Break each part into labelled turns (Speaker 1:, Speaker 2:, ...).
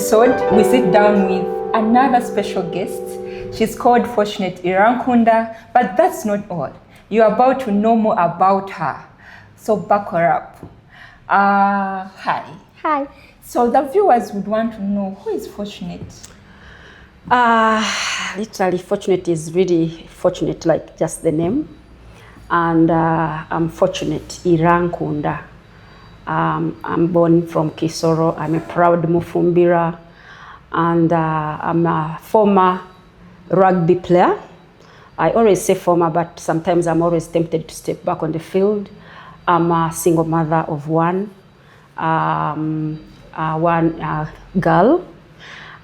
Speaker 1: episode, we sit down with another special guest. She's called Fortunate Irankunda, but that's not all. You're about to know more about her. So buckle up. Hi.
Speaker 2: Hi.
Speaker 1: So the viewers would want to know, who is Fortunate?
Speaker 2: Literally, Fortunate is really fortunate, like just the name. And I'm Fortunate Irankunda. I'm born from Kisoro. I'm a proud Mufumbira, and I'm a former rugby player. I always say former, but sometimes I'm always tempted to step back on the field. I'm a single mother of one girl,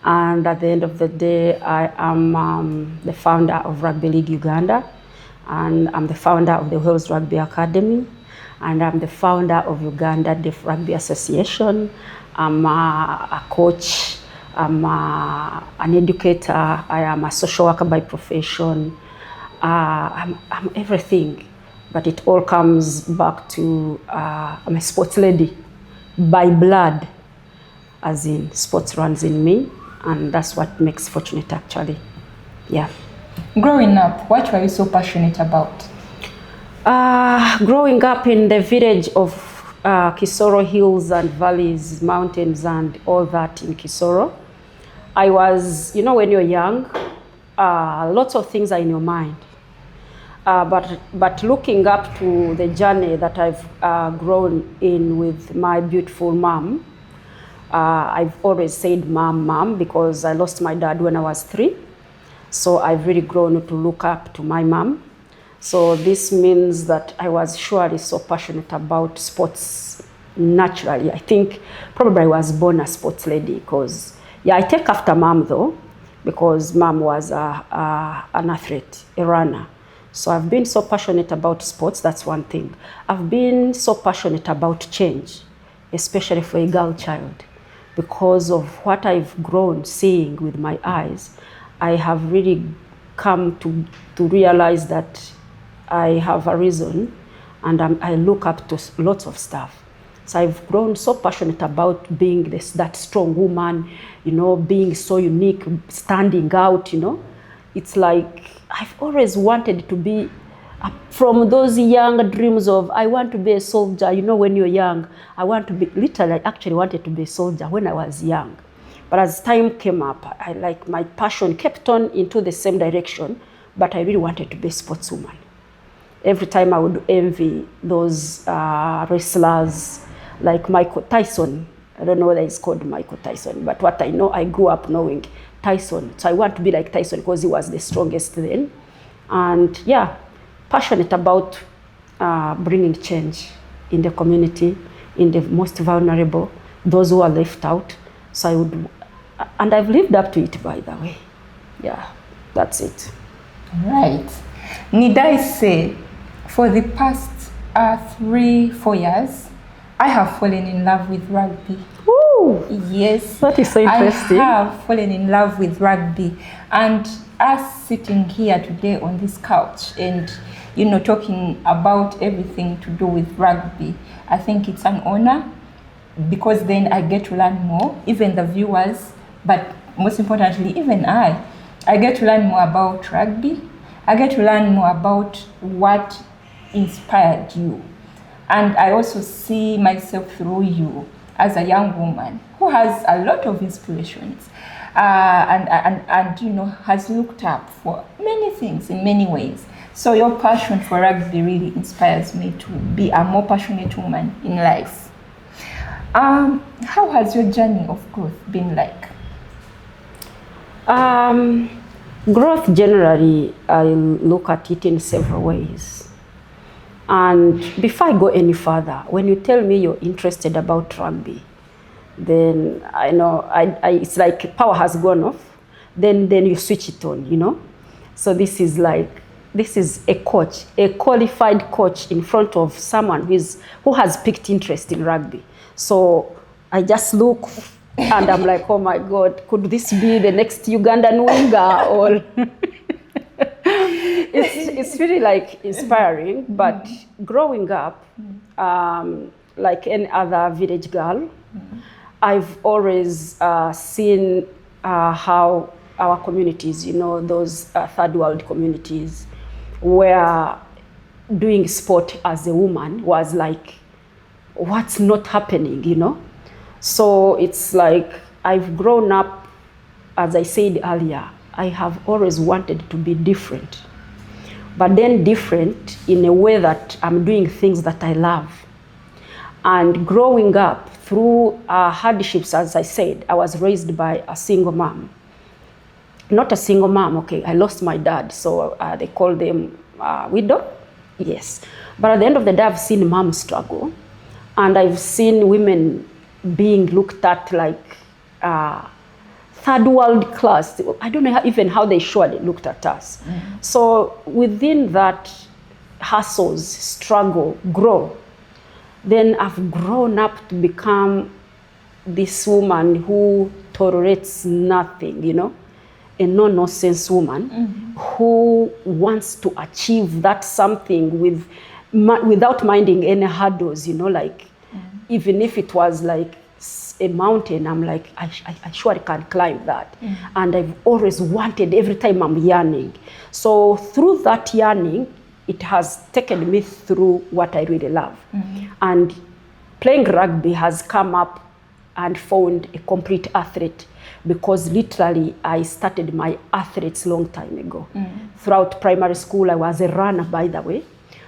Speaker 2: and at the end of the day, I am the founder of Rugby League Uganda, and I'm the founder of the Wales Rugby Academy, and I'm the founder of Uganda Deaf Rugby Association. I'm a coach, I'm an educator, I am a social worker by profession. I'm everything, but it all comes back to I'm a sports lady by blood, as in sports runs in me, and that's what makes Fortunate actually. Yeah.
Speaker 1: Growing up, what were you so passionate about?
Speaker 2: Growing up in the village of Kisoro Hills and Valleys, mountains and all that in Kisoro, I was, when you're young, lots of things are in your mind. But looking up to the journey that I've grown in with my beautiful mom, I've always said mom, because I lost my dad when I was 3. So I've really grown to look up to my mom. So this means that I was surely so passionate about sports naturally. I think probably I was born a sports lady because, I take after mom though, because mom was an athlete, a runner. So I've been so passionate about sports, that's one thing. I've been so passionate about change, especially for a girl child. Because of what I've grown seeing with my eyes, I have really come to realize that I have a reason, and I look up to lots of stuff. So I've grown so passionate about being that strong woman, being so unique, standing out, It's like I've always wanted to be, from those young dreams of, I want to be a soldier. When you're young, I actually wanted to be a soldier when I was young. But as time came up, my passion kept on into the same direction, but I really wanted to be a sportswoman. Every time I would envy those wrestlers like Michael Tyson. I don't know whether it's called Michael Tyson, but what I know, I grew up knowing Tyson. So I want to be like Tyson because he was the strongest then. And passionate about bringing change in the community, in the most vulnerable, those who are left out. So and I've lived up to it, by the way. Yeah, that's it.
Speaker 1: Right. Need I say, for the past 3-4 years, I have fallen in love with rugby.
Speaker 2: Woo!
Speaker 1: Yes.
Speaker 2: That is so interesting.
Speaker 1: I have fallen in love with rugby. And us sitting here today on this couch and, talking about everything to do with rugby, I think it's an honor, because then I get to learn more, even the viewers, but most importantly, even I get to learn more about rugby. I get to learn more about what inspired you. And I also see myself through you as a young woman who has a lot of inspirations and has looked up for many things in many ways. So your passion for rugby really inspires me to be a more passionate woman in life. How has your journey of growth been like?
Speaker 2: Growth generally, I look at it in several ways. And before I go any further, when you tell me you're interested about rugby, then I know it's like power has gone off. Then you switch it on, So this is a coach, a qualified coach in front of someone who has picked interest in rugby. So I just look and I'm like, oh my God, could this be the next Ugandan winger? Or it's really inspiring. But growing up, like any other village girl, I've always seen how our communities, you know, those third world communities, where doing sport as a woman was like, what's not happening, you know? So it's like I've grown up, as I said earlier, I have always wanted to be different, but then different in a way that I'm doing things that I love. And growing up through hardships, as I said, I was raised by a single mom. Not a single mom, okay, I lost my dad, so they call them widow, yes. But at the end of the day, I've seen mom struggle, and I've seen women being looked at like third world class. I don't know even how they surely looked at us. So within that hustles, struggle, grow, then I've grown up to become this woman who tolerates nothing, you know, a no-nonsense woman who wants to achieve that something without minding any hurdles, you know, like even if it was like a mountain, I'm like, I surely can climb that. And I've always wanted, every time I'm yearning. So through that yearning, it has taken me through what I really love. And playing rugby has come up and found a complete athlete, because literally I started my athletes long time ago. Throughout primary school, I was a runner, by the way.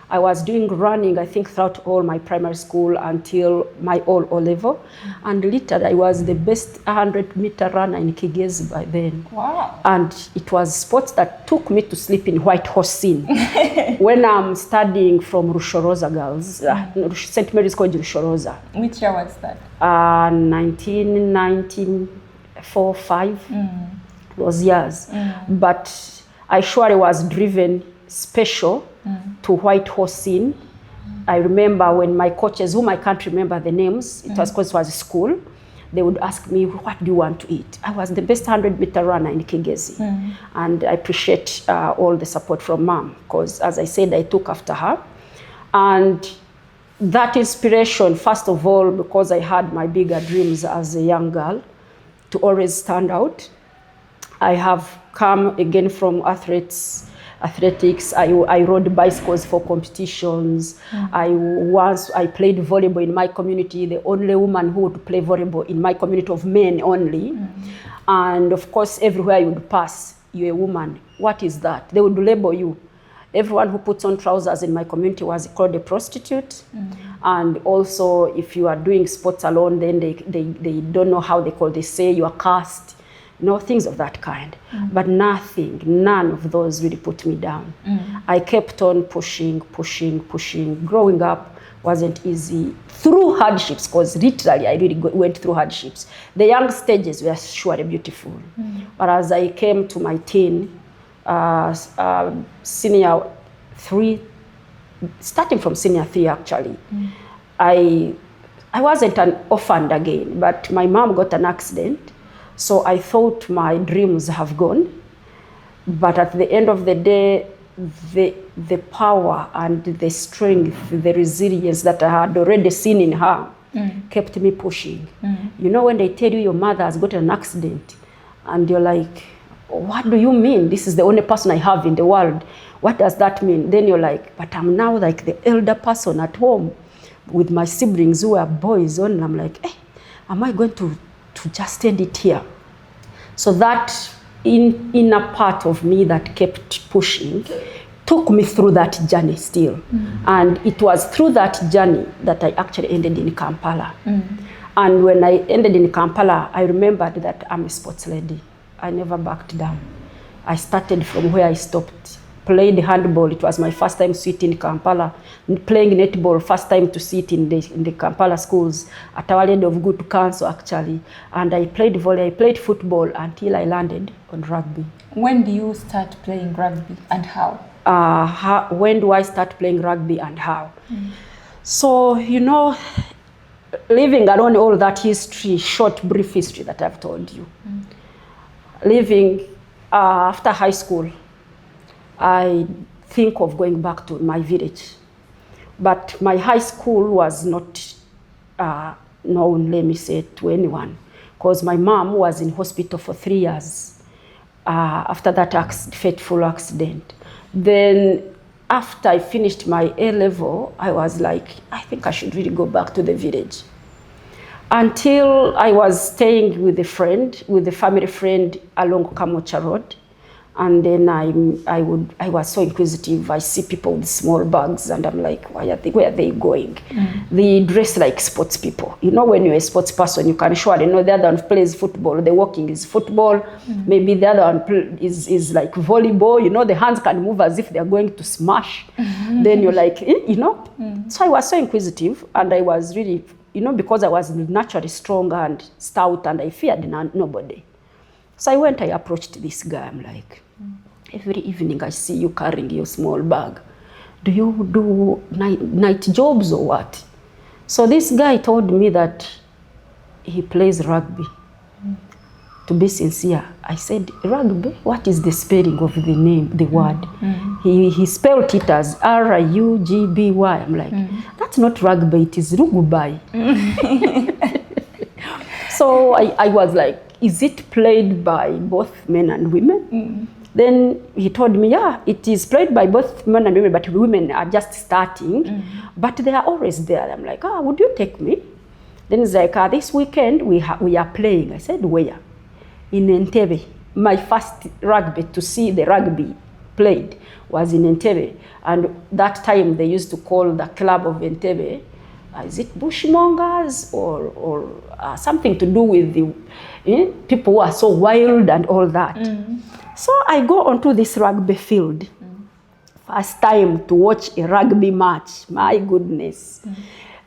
Speaker 2: I was doing running, I think, throughout all my primary school until my O level. And literally, I was the best 100-meter runner in Kigezi by then.
Speaker 1: Wow.
Speaker 2: And it was sports that took me to sleep in White Horse scene. When I'm studying from Rushoroza Girls, St. Mary's College Rushoroza.
Speaker 1: Which year was that?
Speaker 2: 1994-5, those years. But I surely was driven special to White Horse scene. I remember when my coaches, whom I can't remember the names, it was because it was a school, they would ask me, what do you want to eat? I was the best 100-meter runner in Kigezi. And I appreciate all the support from mom, because as I said, I took after her. And that inspiration, first of all, because I had my bigger dreams as a young girl to always stand out. I have come again from athletics. I rode bicycles for competitions. I played volleyball in my community, the only woman who would play volleyball in my community of men only. And of course, everywhere you would pass, you're a woman. What is that? They would label you. Everyone who puts on trousers in my community was called a prostitute. And also, if you are doing sports alone, then they don't know how they call. They say you are caste. You know, things of that kind. But none of those really put me down. I kept on pushing. Growing up wasn't easy through hardships, because literally I really went through hardships. The young stages were surely beautiful. But as I came to my teen, senior 3, starting from senior 3 actually, I wasn't an orphan again, but my mom got an accident. So I thought my dreams have gone, but at the end of the day, the power and the strength, the resilience that I had already seen in her kept me pushing. You know, when they tell you your mother has got an accident, and you're like, what do you mean? This is the only person I have in the world. What does that mean? Then you're like, but I'm now like the elder person at home with my siblings who are boys only. I'm like, am I going to just end it here? So that inner part of me that kept pushing took me through that journey still. And it was through that journey that I actually ended in Kampala. And when I ended in Kampala, I remembered that I'm a sports lady. I never backed down. I started from where I stopped. Played handball. It was my first time to sit in Kampala. Playing netball, first time to sit in the Kampala schools at our end of good council actually. And I played volley, I played football until I landed on rugby.
Speaker 1: When do you start playing rugby and how?
Speaker 2: When do I start playing rugby and how? So, you know, living along all that history, short, brief history that I've told you. Living after high school, I think of going back to my village. But my high school was not known, let me say, to anyone, because my mom was in hospital for 3 years after that fateful accident. Then after I finished my A-level, I was like, I think I should really go back to the village. Until I was staying with a friend, with a family friend along Kamocha Road. And then I was so inquisitive. I see people with small bags and I'm like, where are they going? They dress like sports people. You know, when you're a sports person, you can surely know the other one plays football, the walking is football. Maybe the other one is like volleyball. You know, the hands can move as if they're going to smash. Then you're like, you know. So I was so inquisitive and I was really, you know, because I was naturally strong and stout and I feared nobody. So I went, I approached this guy. I'm like, every evening I see you carrying your small bag. Do you do night jobs or what? So this guy told me that he plays rugby. To be sincere, I said, rugby? What is the spelling of the name, the word? He spelled it as R-U-G-B-Y. I'm like, that's not rugby, it is rugubai. So I was like, is it played by both men and women? Then he told me, yeah, it is played by both men and women, but women are just starting, but they are always there. I'm like, would you take me? Then he's like, this weekend we are playing. I said, where? In Entebbe. My first rugby, to see the rugby played, was in Entebbe. And that time they used to call the club of Entebbe, is it bushmongers or something to do with the people who are so wild and all that. So I go onto this rugby field. First time to watch a rugby match. My goodness.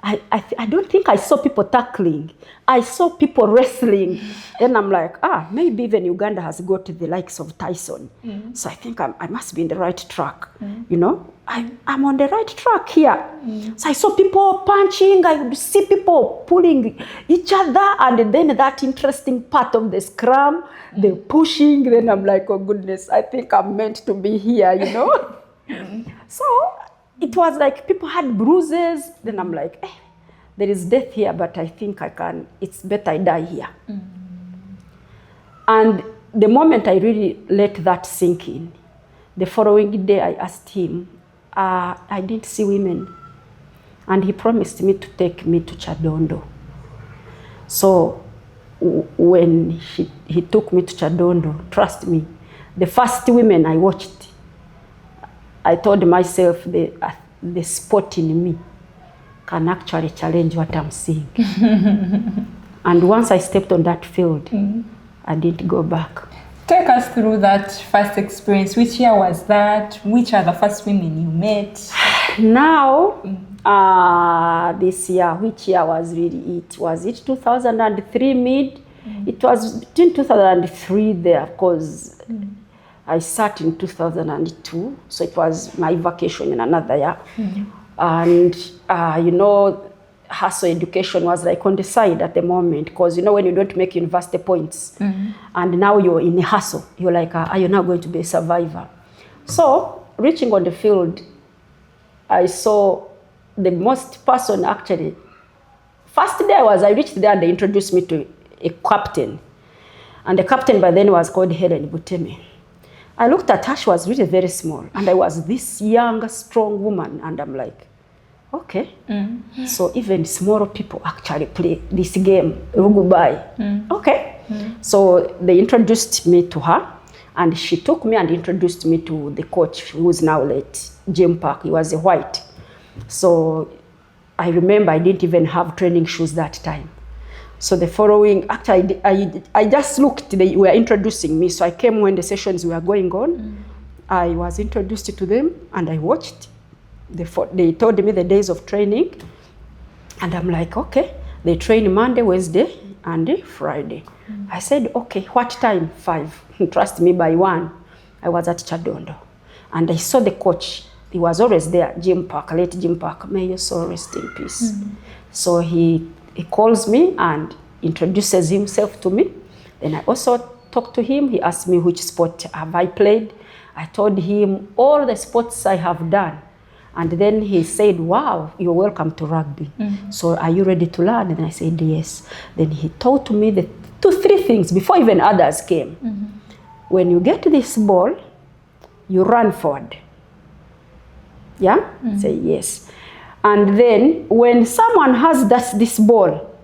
Speaker 2: I don't think I saw people tackling. I saw people wrestling. Then I'm like, maybe even Uganda has got the likes of Tyson. So I think I must be in the right track. You know, I'm on the right track here. So I saw people punching. I would see people pulling each other. And then that interesting part of the scrum, the pushing. Then I'm like, oh goodness, I think I'm meant to be here, you know. So it was like people had bruises. Then I'm like, there is death here, but I think it's better I die here. And the moment I really let that sink in, the following day I asked him, I didn't see women. And he promised me to take me to Chadondo. So when he took me to Chadondo, trust me, the first women I watched, I told myself the sport in me can actually challenge what I'm seeing. And once I stepped on that field, I didn't go back.
Speaker 1: Take us through that first experience. Which year was that? Which are the first women you met?
Speaker 2: Now, this year, which year was really it? Was it 2003 mid? It was between 2003 there, because I sat in 2002, so it was my vacation in another year. And, you know, hustle education was like on the side at the moment, because, you know, when you don't make university points, and now you're in a hustle, you're like, are you now going to be a survivor? So, reaching on the field, I saw the most person actually. First day I reached there and they introduced me to a captain. And the captain by then was called Helen Butemi. I looked at her, she was really very small. And I was this young, strong woman. And I'm like, okay. So even small people actually play this game, Rugubai. Okay. So they introduced me to her. And she took me and introduced me to the coach, who is now late, Jim Park. He was a white. So I remember I didn't even have training shoes that time. So the following, actually, I just looked, they were introducing me. So I came when the sessions were going on. I was introduced to them and I watched. They told me the days of training. And I'm like, okay. They train Monday, Wednesday, and Friday. I said, okay, what time? 5. Trust me, by 1, I was at Chadondo. And I saw the coach. He was always there, Jim Park, late Jim Park. May your soul rest in peace. So he calls me and introduces himself to me. Then I also talked to him. He asked me which sport have I played. I told him all the sports I have done. And then he said, wow, you're welcome to rugby. So are you ready to learn? And I said, yes. Then he taught me the 2-3 things before even others came. When you get this ball, you run forward. Yeah? Say yes. And then when someone has this ball,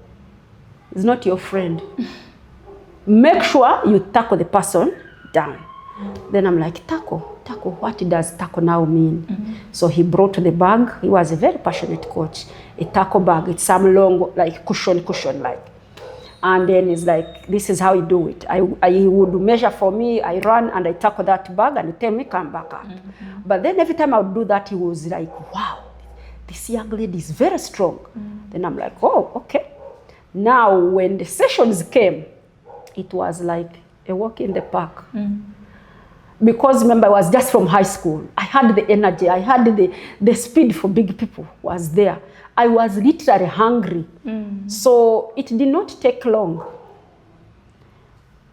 Speaker 2: it's not your friend. Make sure you tackle the person down. Then I'm like, tackle, what does tackle now mean? So he brought the bag. He was a very passionate coach. A tackle bag, it's some long, like cushion like. And then it's like, this is how you do it. He would measure for me, I run and I tackle that bag and he tell me, come back up. But then every time I would do that, he was like, wow, this young lady is very strong. Then I'm like, oh, okay. Now, when the sessions came, it was like a walk in the park. Because remember, I was just from high school. I had the energy, I had the speed for big people was there. I was literally hungry. So it did not take long.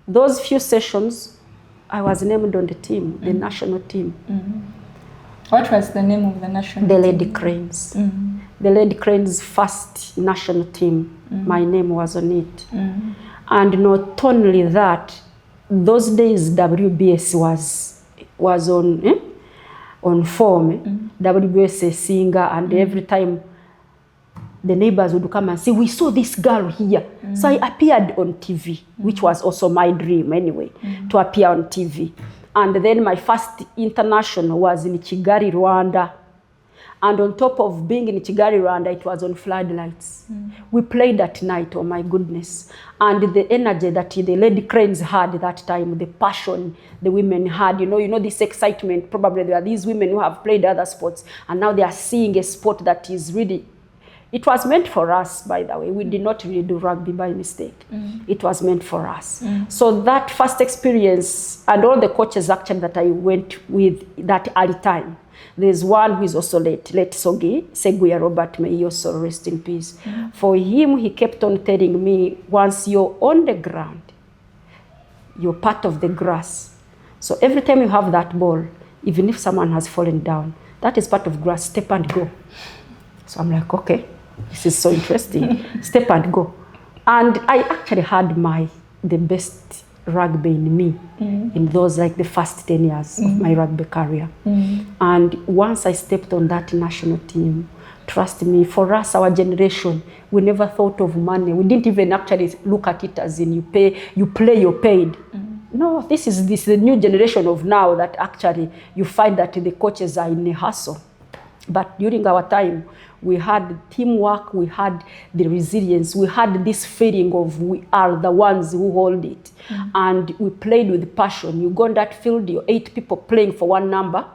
Speaker 2: Those few sessions, I was named on the team, the national team.
Speaker 1: What was the name of the national
Speaker 2: team? The
Speaker 1: team?
Speaker 2: Lady Cranes. The Lady Cranes' first national team. My name was on it. And not only that, those days WBS was on form. WBS a singer, and every time the neighbors would come and say, we saw this girl here. So I appeared on TV, which was also my dream anyway, to appear on TV. And then my first international was in Kigali, Rwanda. And on top of being in Kigali, Rwanda, it was on floodlights. We played at night, oh my goodness. And the energy that the Lady Cranes had that time, the passion the women had, you know this excitement. Probably there are these women who have played other sports, and now they are seeing a sport that is really, it was meant for us, by the way. We did not really do rugby by mistake. It was meant for us. So that first experience, and all the coaches actually that I went with that early time, there's one who is also late Sogi, Seguya Robert, may he also rest in peace. For him, he kept on telling me, once you're on the ground, you're part of the grass. So every time you have that ball, even if someone has fallen down, that is part of grass, step and go. So I'm like, okay, this is so interesting. Step and go. And I actually had the best rugby in me in those, like the first 10 years of my rugby career. And once I stepped on that national team, trust me, for us, our generation, we never thought of money. We didn't even actually look at it as in you play, you're paid. No, this is the new generation of now that actually you find that the coaches are in a hustle. But during our time, we had teamwork, we had the resilience, we had this feeling of we are the ones who hold it. And we played with passion. You go on that field, you're 8 people playing for one number,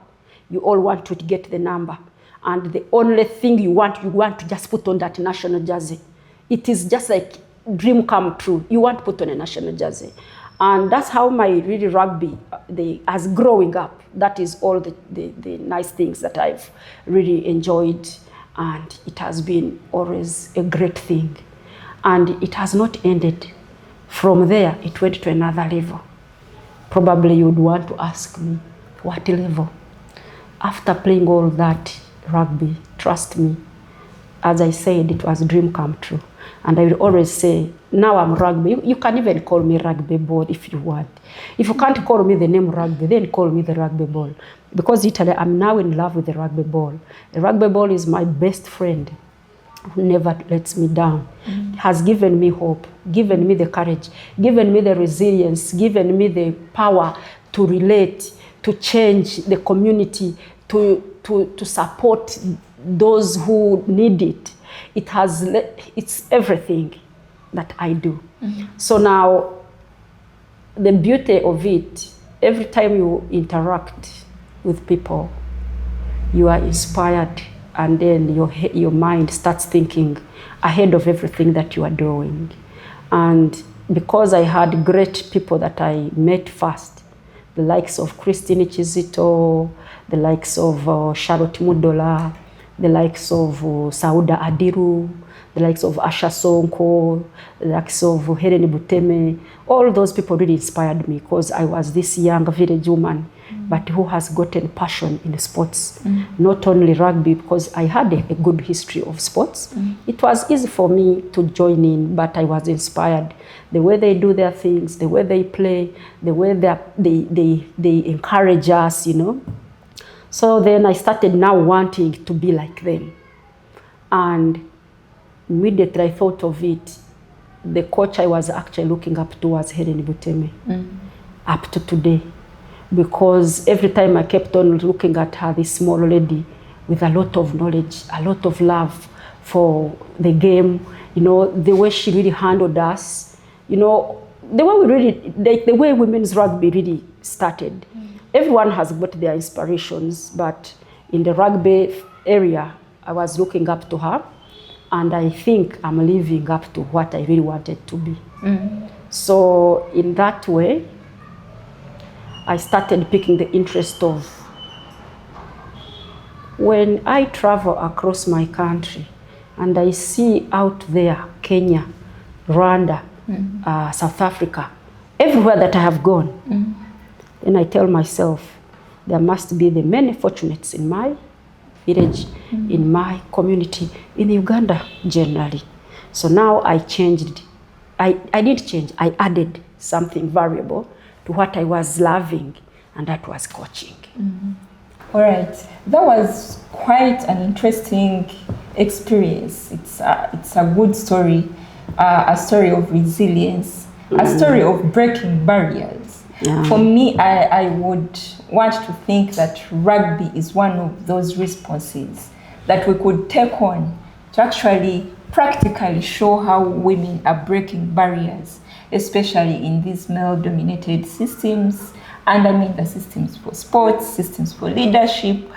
Speaker 2: you all want to get the number. And the only thing you want to just put on that national jersey. It is just like dream come true. You want to put on a national jersey. And that's how my really rugby, as growing up, that is all the nice things that I've really enjoyed. And it has been always a great thing. And it has not ended. From there, it went to another level. Probably you would want to ask me, what level? After playing all that rugby, trust me, as I said, it was a dream come true. And I will always say, now I'm rugby. You can even call me rugby ball if you want. If you can't call me the name rugby, then call me the rugby ball. Because literally, I'm now in love with the rugby ball. The rugby ball is my best friend who never lets me down. Has given me hope, given me the courage, given me the resilience, given me the power to relate, to change the community, to support those who need it. It's everything that I do. So now, the beauty of it, every time you interact with people, you are inspired, and then your mind starts thinking ahead of everything that you are doing. And because I had great people that I met first, the likes of Christine Chizito, the likes of Charlotte Mudola, the likes of Sauda Adiru, the likes of Asha Sonko, the likes of Helen Buteme, all those people really inspired me because I was this young village woman but who has gotten passion in sports, not only rugby, because I had a good history of sports. It was easy for me to join in, but I was inspired. The way they do their things, the way they play, the way they encourage us, you know. So then I started now wanting to be like them. And immediately I thought of it. The coach I was actually looking up to was Helen Buteme, up to today. Because every time I kept on looking at her, this small lady with a lot of knowledge, a lot of love for the game, you know, the way she really handled us, you know, the way we really, like the way women's rugby really started. Everyone has got their inspirations, but in the rugby area, I was looking up to her, and I think I'm living up to what I really wanted to be. So in that way, I started picking the interest of, when I travel across my country and I see out there Kenya, Rwanda, South Africa, everywhere that I have gone, then I tell myself, there must be the many fortunates in my village, in my community, in Uganda generally. So now I changed. I did change. I added something variable to what I was loving, and that was coaching.
Speaker 1: All right, that was quite an interesting experience. It's a good story, a story of resilience, a story of breaking barriers. For me, I would want to think that rugby is one of those responses that we could take on to actually practically show how women are breaking barriers, especially in these male-dominated systems. And I mean the systems for sports, systems for leadership,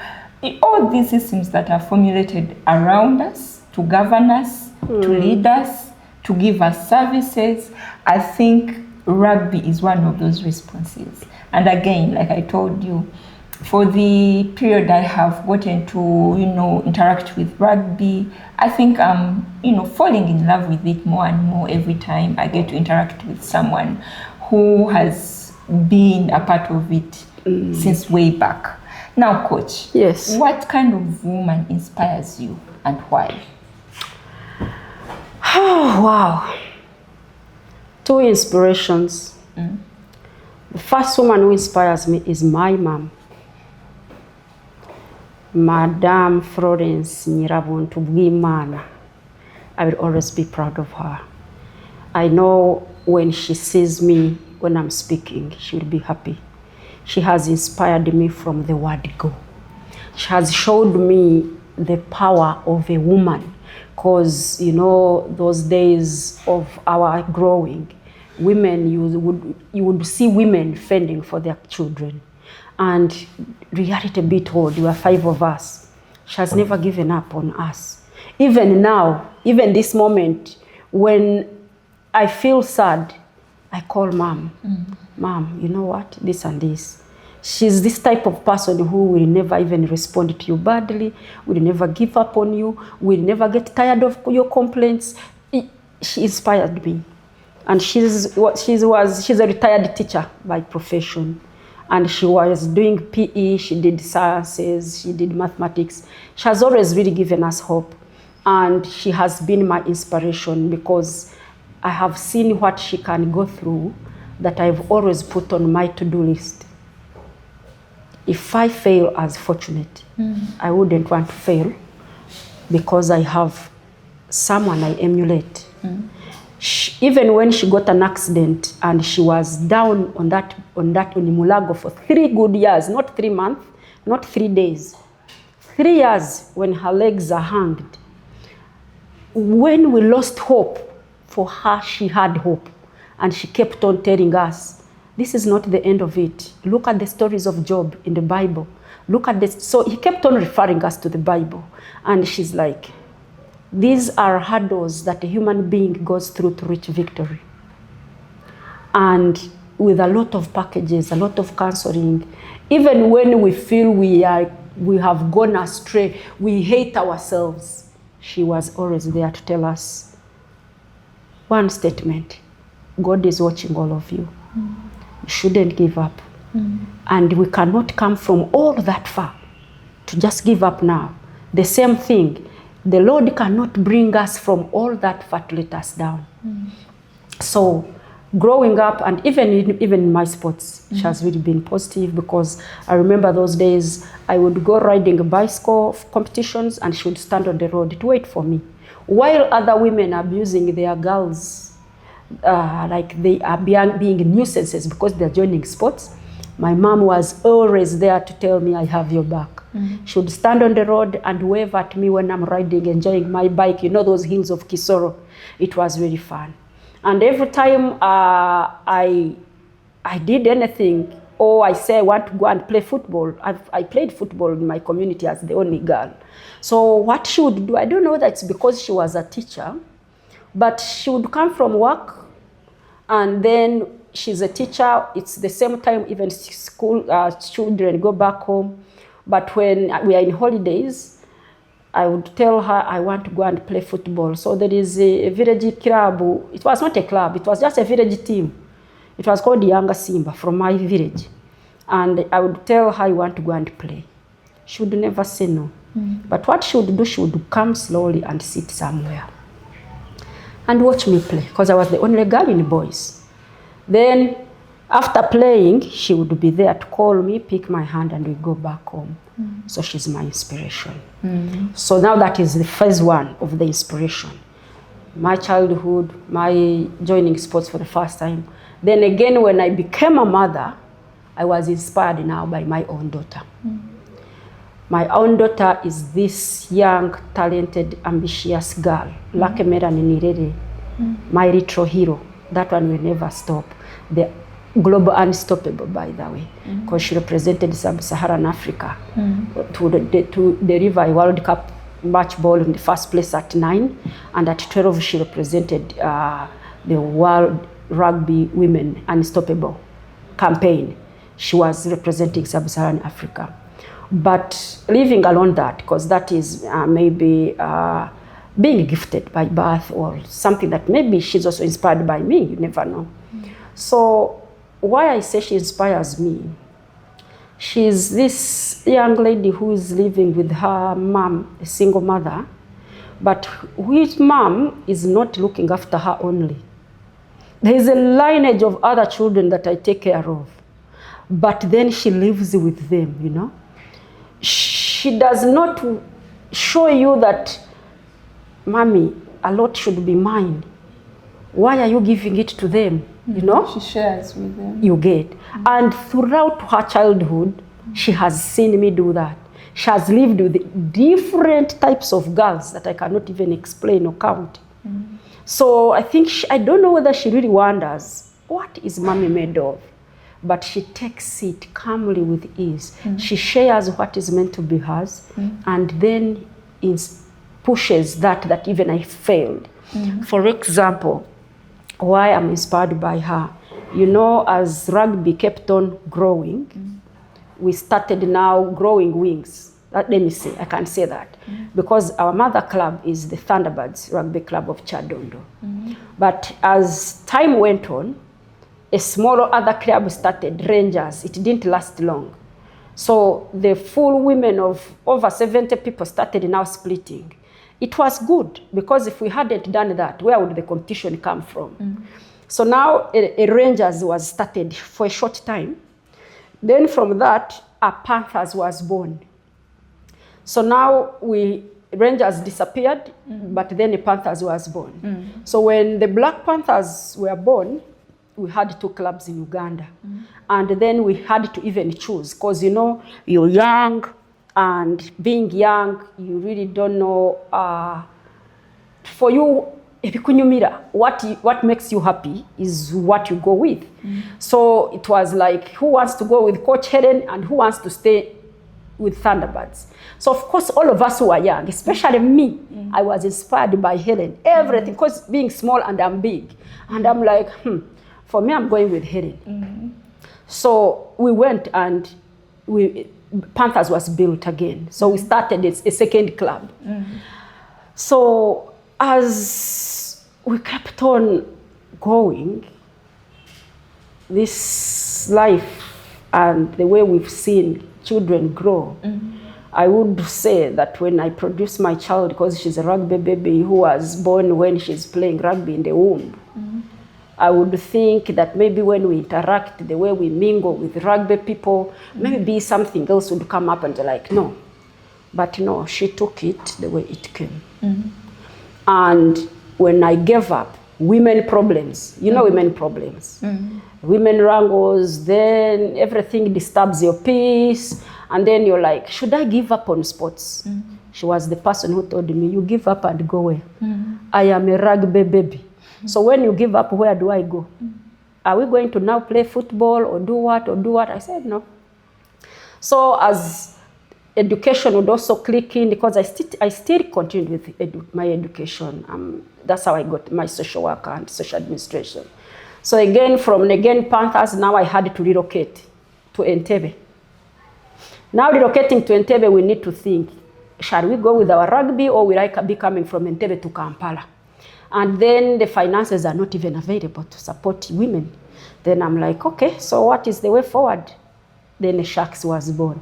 Speaker 1: all these systems that are formulated around us to govern us, to lead us, to give us services. I think rugby is one of those responses. And again, like I told you, for the period I have gotten to, interact with rugby, I think I'm, falling in love with it more and more every time I get to interact with someone who has been a part of it since way back. Now, Coach,
Speaker 2: yes,
Speaker 1: what kind of woman inspires you and why?
Speaker 2: Oh, wow. Two inspirations. The first woman who inspires me is my mom, Madame Florence Nyirabuntu Bwimana. I will always be proud of her. I know when she sees me, when I'm speaking, she will be happy. She has inspired me from the word go. She has showed me the power of a woman, because, those days of our growing, women, you would see women fending for their children. And reality be told, there were 5 of us. She has never given up on us. Even now, even this moment, when I feel sad, I call Mom. Mom, you know what? This and this. She's this type of person who will never even respond to you badly, will never give up on you, will never get tired of your complaints. She inspired me. And she's a retired teacher by profession. And she was doing PE, she did sciences, she did mathematics. She has always really given us hope. And she has been my inspiration, because I have seen what she can go through that I've always put on my to-do list. If I fail as fortunate, I wouldn't want to fail, because I have someone I emulate. Even when she got an accident and she was down on that Mulago for 3 good years, not 3 months, not 3 days, 3 years when her legs are hanged. When we lost hope for her, she had hope, and she kept on telling us, this is not the end of it. Look at the stories of Job in the Bible. Look at this. So he kept on referring us to the Bible, and she's like, these are hurdles that a human being goes through to reach victory. And with a lot of packages, a lot of counseling, even when we feel we have gone astray, we hate ourselves, she was always there to tell us one statement: God is watching all of you. You shouldn't give up. And we cannot come from all that far to just give up now. The same thing, the Lord cannot bring us from all that far to let us down. So growing up, and even in my sports, it has really been positive, because I remember those days I would go riding a bicycle competitions and she would stand on the road to wait for me. While other women are abusing their girls, like they are being nuisances because they're joining sports, my mom was always there to tell me, I have your back. She would stand on the road and wave at me when I'm riding, enjoying my bike. You know those hills of Kisoro? It was really fun. And every time I did anything, or I say I want to go and play football, I played football in my community as the only girl. So what she would do, I don't know whether it's because she was a teacher, but she would come from work, and then she's a teacher. It's the same time even school children go back home. But when we are in holidays, I would tell her I want to go and play football. So there is a village club. It was not a club, it was just a village team. It was called Yanga Simba from my village. And I would tell her I want to go and play. She would never say no. But what she would do, she would come slowly and sit somewhere and watch me play, because I was the only girl in boys. Then after playing, she would be there to call me, pick my hand, and we go back home. So she's my inspiration. So now that is the phase one of the inspiration. My childhood, my joining sports for the first time. Then again, when I became a mother, I was inspired now by my own daughter. My own daughter is this young, talented, ambitious girl, Lakemera Ninirere, my little hero. That one will never stop. The global unstoppable, by the way, because she represented Sub-Saharan Africa to deliver a World Cup match ball in the first place at 9, and at 12 she represented the World Rugby Women Unstoppable campaign. She was representing Sub-Saharan Africa. But leaving alone that, because that is maybe being gifted by birth, or something that maybe she's also inspired by me, you never know. So why I say she inspires me, she's this young lady who is living with her mom, a single mother, but whose mom is not looking after her only. There is a lineage of other children that I take care of, but then she lives with them, you know. She does not show you that, mommy, a lot should be mine. Why are you giving it to them? You know?
Speaker 1: She shares with them.
Speaker 2: You get. And throughout her childhood, she has seen me do that. She has lived with different types of girls that I cannot even explain or count. So I think, I don't know whether she really wonders, what is mommy made of? But she takes it calmly with ease. She shares what is meant to be hers, and then pushes that even I failed. For example, why I'm inspired by her. You know, as rugby kept on growing, we started now growing wings. Let me say, I can say that. Because our mother club is the Thunderbirds Rugby Club of Chadondo. But as time went on, a smaller other club started, Rangers. It didn't last long. So the full women of over 70 people started now splitting. It was good, because if we hadn't done that, where would the competition come from? So now a Rangers was started for a short time. Then from that, a Panthers was born. So now Rangers disappeared, but then the Panthers was born. So when the Black Panthers were born, we had 2 clubs in Uganda. And then we had to even choose, because you know, you're young, and being young, you really don't know, for you, what makes you happy is what you go with. So it was like, who wants to go with Coach Helen and who wants to stay with Thunderbirds? So of course, all of us who are young, especially me, I was inspired by Helen, everything, because being small and I'm big. And I'm like, for me, I'm going with Helen. So we went, and Panthers was built again. So we started a second club. So as we kept on going, this life and the way we've seen children grow, I would say that when I produce my child, because she's a rugby baby who was born when she's playing rugby in the womb, I would think that maybe when we interact, the way we mingle with rugby people, maybe something else would come up and they're like, no. But no, she took it the way it came. And when I gave up, women problems, you know, women problems. Women wrangles, then everything disturbs your peace. And then you're like, should I give up on sports? She was the person who told me, you give up and go away. I am a rugby baby. So when you give up, where do I go? Are we going to now play football or do what or do what? I said no. So as education would also click in, because I still continued with my education. That's how I got my social work and social administration. So again, from again Panthers, now I had to relocate to Entebbe. Now relocating to Entebbe, we need to think, shall we go with our rugby or will I be coming from Entebbe to Kampala? And then the finances are not even available to support women. Then I'm like, okay, so what is the way forward? Then the Sharks was born.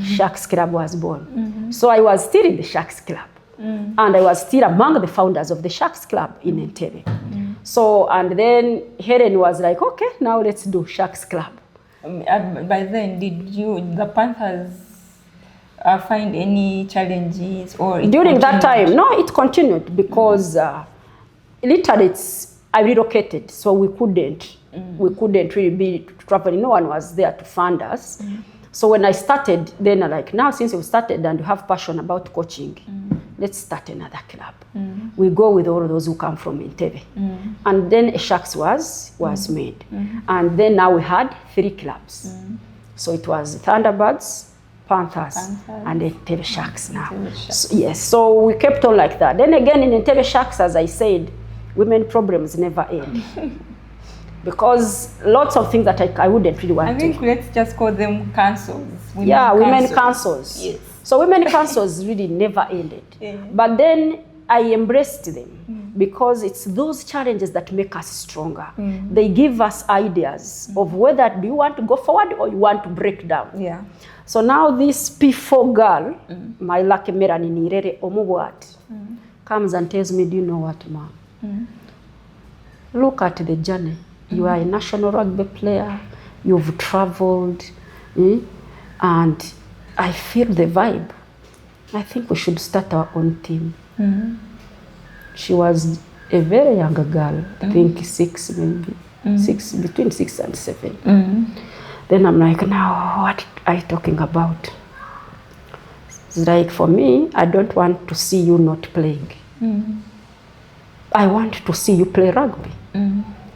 Speaker 2: Sharks Club was born. So I was still in the Sharks Club. And I was still among the founders of the Sharks Club in Entebbe. So, and then Helen was like, okay, now let's do Sharks Club.
Speaker 1: By then, did the Panthers find any challenges? Or
Speaker 2: during that time? No, it continued because literally I relocated, so we couldn't really be traveling. No one was there to fund us. So when I started, then I'm like, now since you started and you have passion about coaching, let's start another club. We go with all those who come from Entebbe. And then Sharks was made. And then now we had 3 clubs. So it was Thunderbirds, Panthers, and Entebbe Sharks now. So, yes, so we kept on like that. Then again in Entebbe Sharks, as I said, women problems never end. Because lots of things that I wouldn't really want to.
Speaker 1: I think let's just call them councils.
Speaker 2: Women councils.
Speaker 1: Yes.
Speaker 2: So women councils really never ended. But then I embraced them because it's those challenges that make us stronger. They give us ideas of whether do you want to go forward or you want to break down. So now this P4 girl, my lucky Merani Nirere Omuwat, comes and tells me, do you know what, Mom? Look at the journey. You are a national rugby player, you've traveled, and I feel the vibe. I think we should start our own team. She was a very young girl, I think 6 maybe, between 6 and 7. Then I'm like, now what are you talking about? It's like, for me, I don't want to see you not playing. I want to see you play rugby.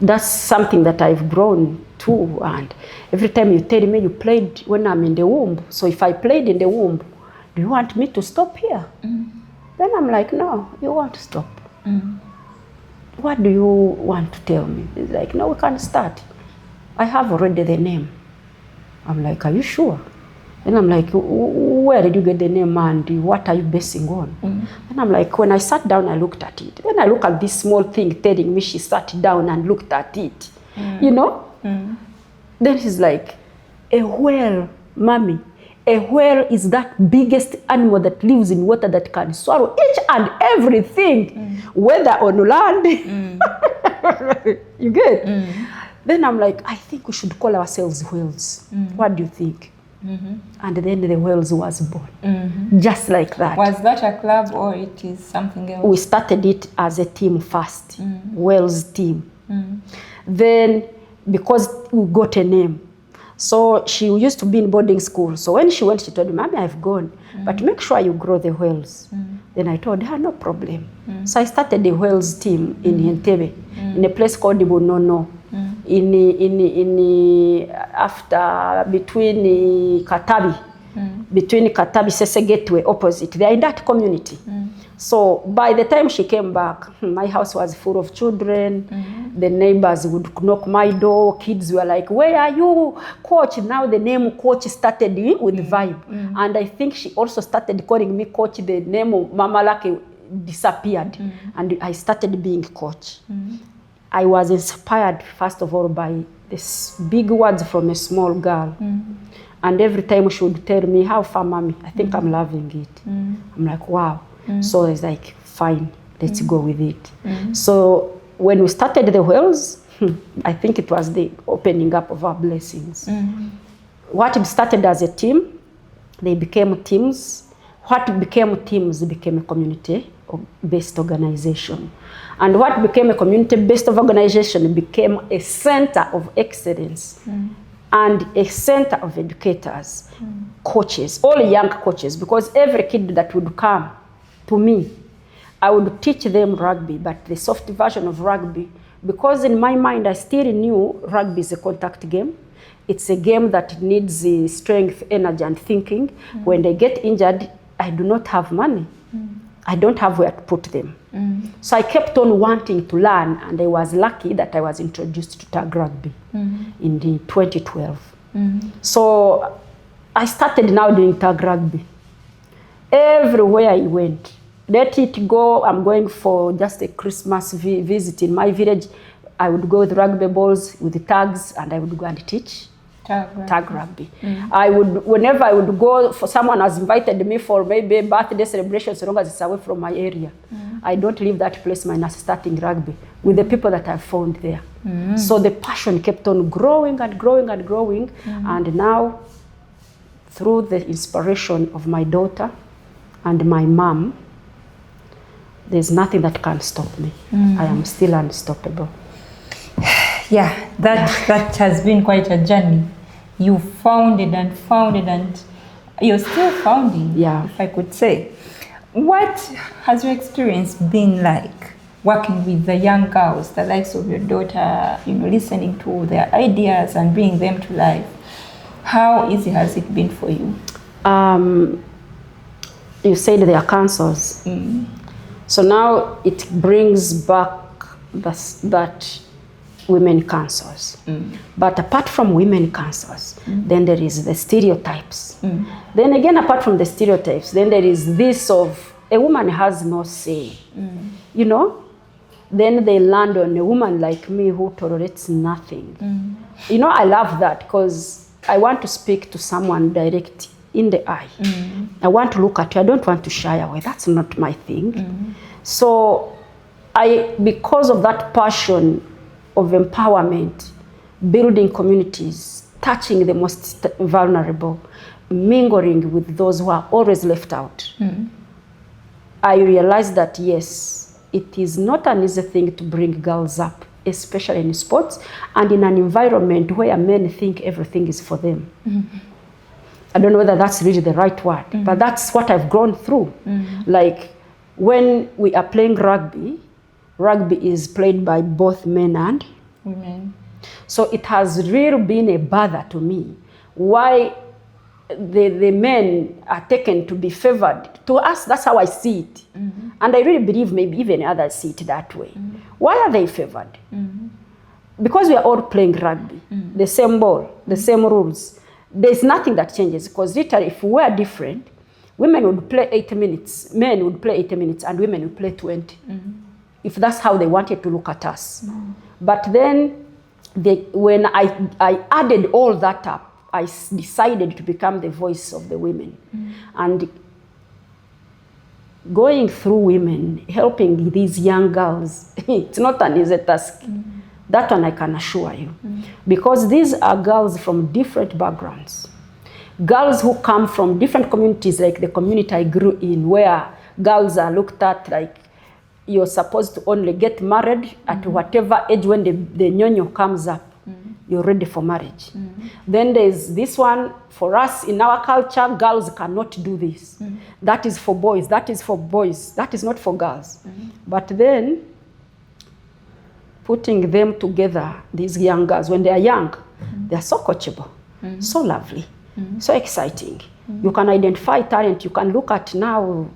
Speaker 2: That's something that I've grown to, and every time you tell me you played when I'm in the womb, so if I played in the womb, do you want me to stop here? Then I'm like, no, you won't stop. What do you want to tell me? It's like, no, we can't start. I have already the name. I'm like, are you sure? And I'm like, where did you get the name and what are you basing on? And I'm like, when I sat down, I looked at it. Then I look at this small thing telling me she sat down and looked at it, you know? Then she's like, a whale, mommy. A whale is that biggest animal that lives in water that can swallow each and everything, whether on land. You get? Then I'm like, I think we should call ourselves whales. What do you think? And then the Whales was born, just like that.
Speaker 1: Was that a club or it is something else?
Speaker 2: We started it as a team first, Whales team. Then, because we got a name, so she used to be in boarding school. So when she went, she told me, Mommy, I've gone, but make sure you grow the whales. Then I told her, no problem. So I started the Whales team in Entebbe, in a place called Ibunono. After between Katabi, between Katabi Sese Gateway opposite, they are in that community. So by the time she came back, my house was full of children. The neighbors would knock my door. Kids were like, where are you, coach? Now the name coach started with vibe. And I think she also started calling me coach. The name of Mama Lucky disappeared. And I started being coach. I was inspired, first of all, by big words from a small girl. And every time she would tell me, how far, mommy? I think I'm loving it. I'm like, wow. So it's like, fine, let's go with it. So when we started the Whales, I think it was the opening up of our blessings. What started as a team, they became teams. What became teams became a community-based organization. And what became a community-based organization became a center of excellence and a center of educators, coaches, all young coaches, because every kid that would come to me, I would teach them rugby, but the soft version of rugby, because in my mind, I still knew rugby is a contact game. It's a game that needs strength, energy, and thinking. When they get injured, I do not have money. I don't have where to put them. So I kept on wanting to learn, and I was lucky that I was introduced to tag rugby in 2012. So I started now doing tag rugby. Everywhere I went, let it go, I'm going for just a Christmas visit in my village. I would go with rugby balls, with the tags, and I would go and teach tag rugby. I would, whenever I would go, for someone has invited me for maybe birthday celebration, so long as it's away from my area, I don't leave that place minus starting rugby with the people that I've found there. So the passion kept on growing and growing and growing, and now through the inspiration of my daughter and my mom, there's nothing that can stop me. I am still unstoppable.
Speaker 1: Yeah, that has been quite a journey. You founded and you're still founding, if I could say. What has your experience been like working with the young girls, the likes of your daughter, listening to their ideas and bringing them to life? How easy has it been for you?
Speaker 2: You said they are cancers. So now it brings back that women cancers. But apart from women cancers, then there is the stereotypes. Then again, apart from the stereotypes, then there is this of a woman has no say. Then they land on a woman like me who tolerates nothing. I love that because I want to speak to someone direct in the eye. I want to look at you. I don't want to shy away. That's not my thing. So because of that passion of empowerment, building communities, touching the most vulnerable, mingling with those who are always left out, I realized that yes, it is not an easy thing to bring girls up, especially in sports and in an environment where men think everything is for them. I don't know whether that's really the right word, but that's what I've grown through. Like when we are playing rugby is played by both men and women. So it has really been a bother to me why the men are taken to be favored. To us, that's how I see it. And I really believe maybe even others see it that way. Why are they favored? Because we are all playing rugby, the same ball, the same rules. There's nothing that changes, because literally if we were different, women would play 80 minutes, men would play 80 minutes, and women would play 20. If that's how they wanted to look at us. But then when I added all that up, I decided to become the voice of the women. And going through women, helping these young girls, it's not an easy task. That one I can assure you. Because these are girls from different backgrounds. Girls who come from different communities, like the community I grew in, where girls are looked at like you're supposed to only get married at whatever age. When the nyonyo comes up, you're ready for marriage. Then there's this one, for us in our culture, girls cannot do this. That is for boys, that is for boys, that is not for girls. But then, putting them together, these young girls, when they are young, they are so coachable, so lovely, so exciting. You can identify talent. You can look at now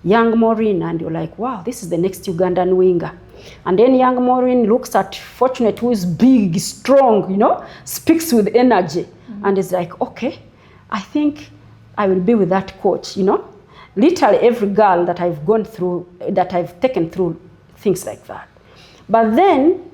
Speaker 2: young Maureen and you're like, wow, this is the next Ugandan winger. And then young Maureen looks at Fortunate, who is big, strong, speaks with energy, and is like, okay, I think I will be with that coach, Literally every girl that I've gone through, that I've taken through things like that. But then,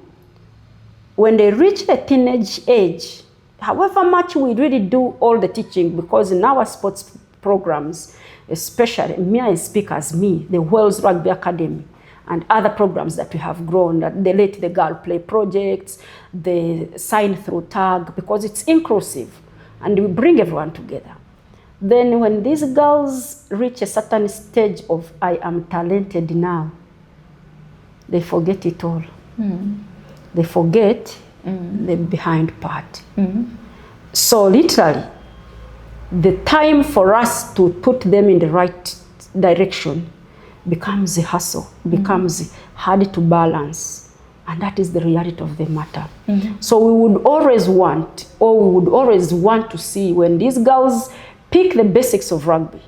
Speaker 2: when they reach the teenage age, however much we really do all the teaching, because in our sports programs, especially, may I speak as me, the Wales Rugby Academy, and other programs that we have grown, that they let the girl play projects, they sign through tag, because it's inclusive, and we bring everyone together. Then when these girls reach a certain stage of, I am talented now, they forget it all. They forget the behind part. So literally, the time for us to put them in the right direction becomes a hassle, becomes hard to balance. And that is the reality of the matter. So we would always want, to see when these girls pick the basics of rugby.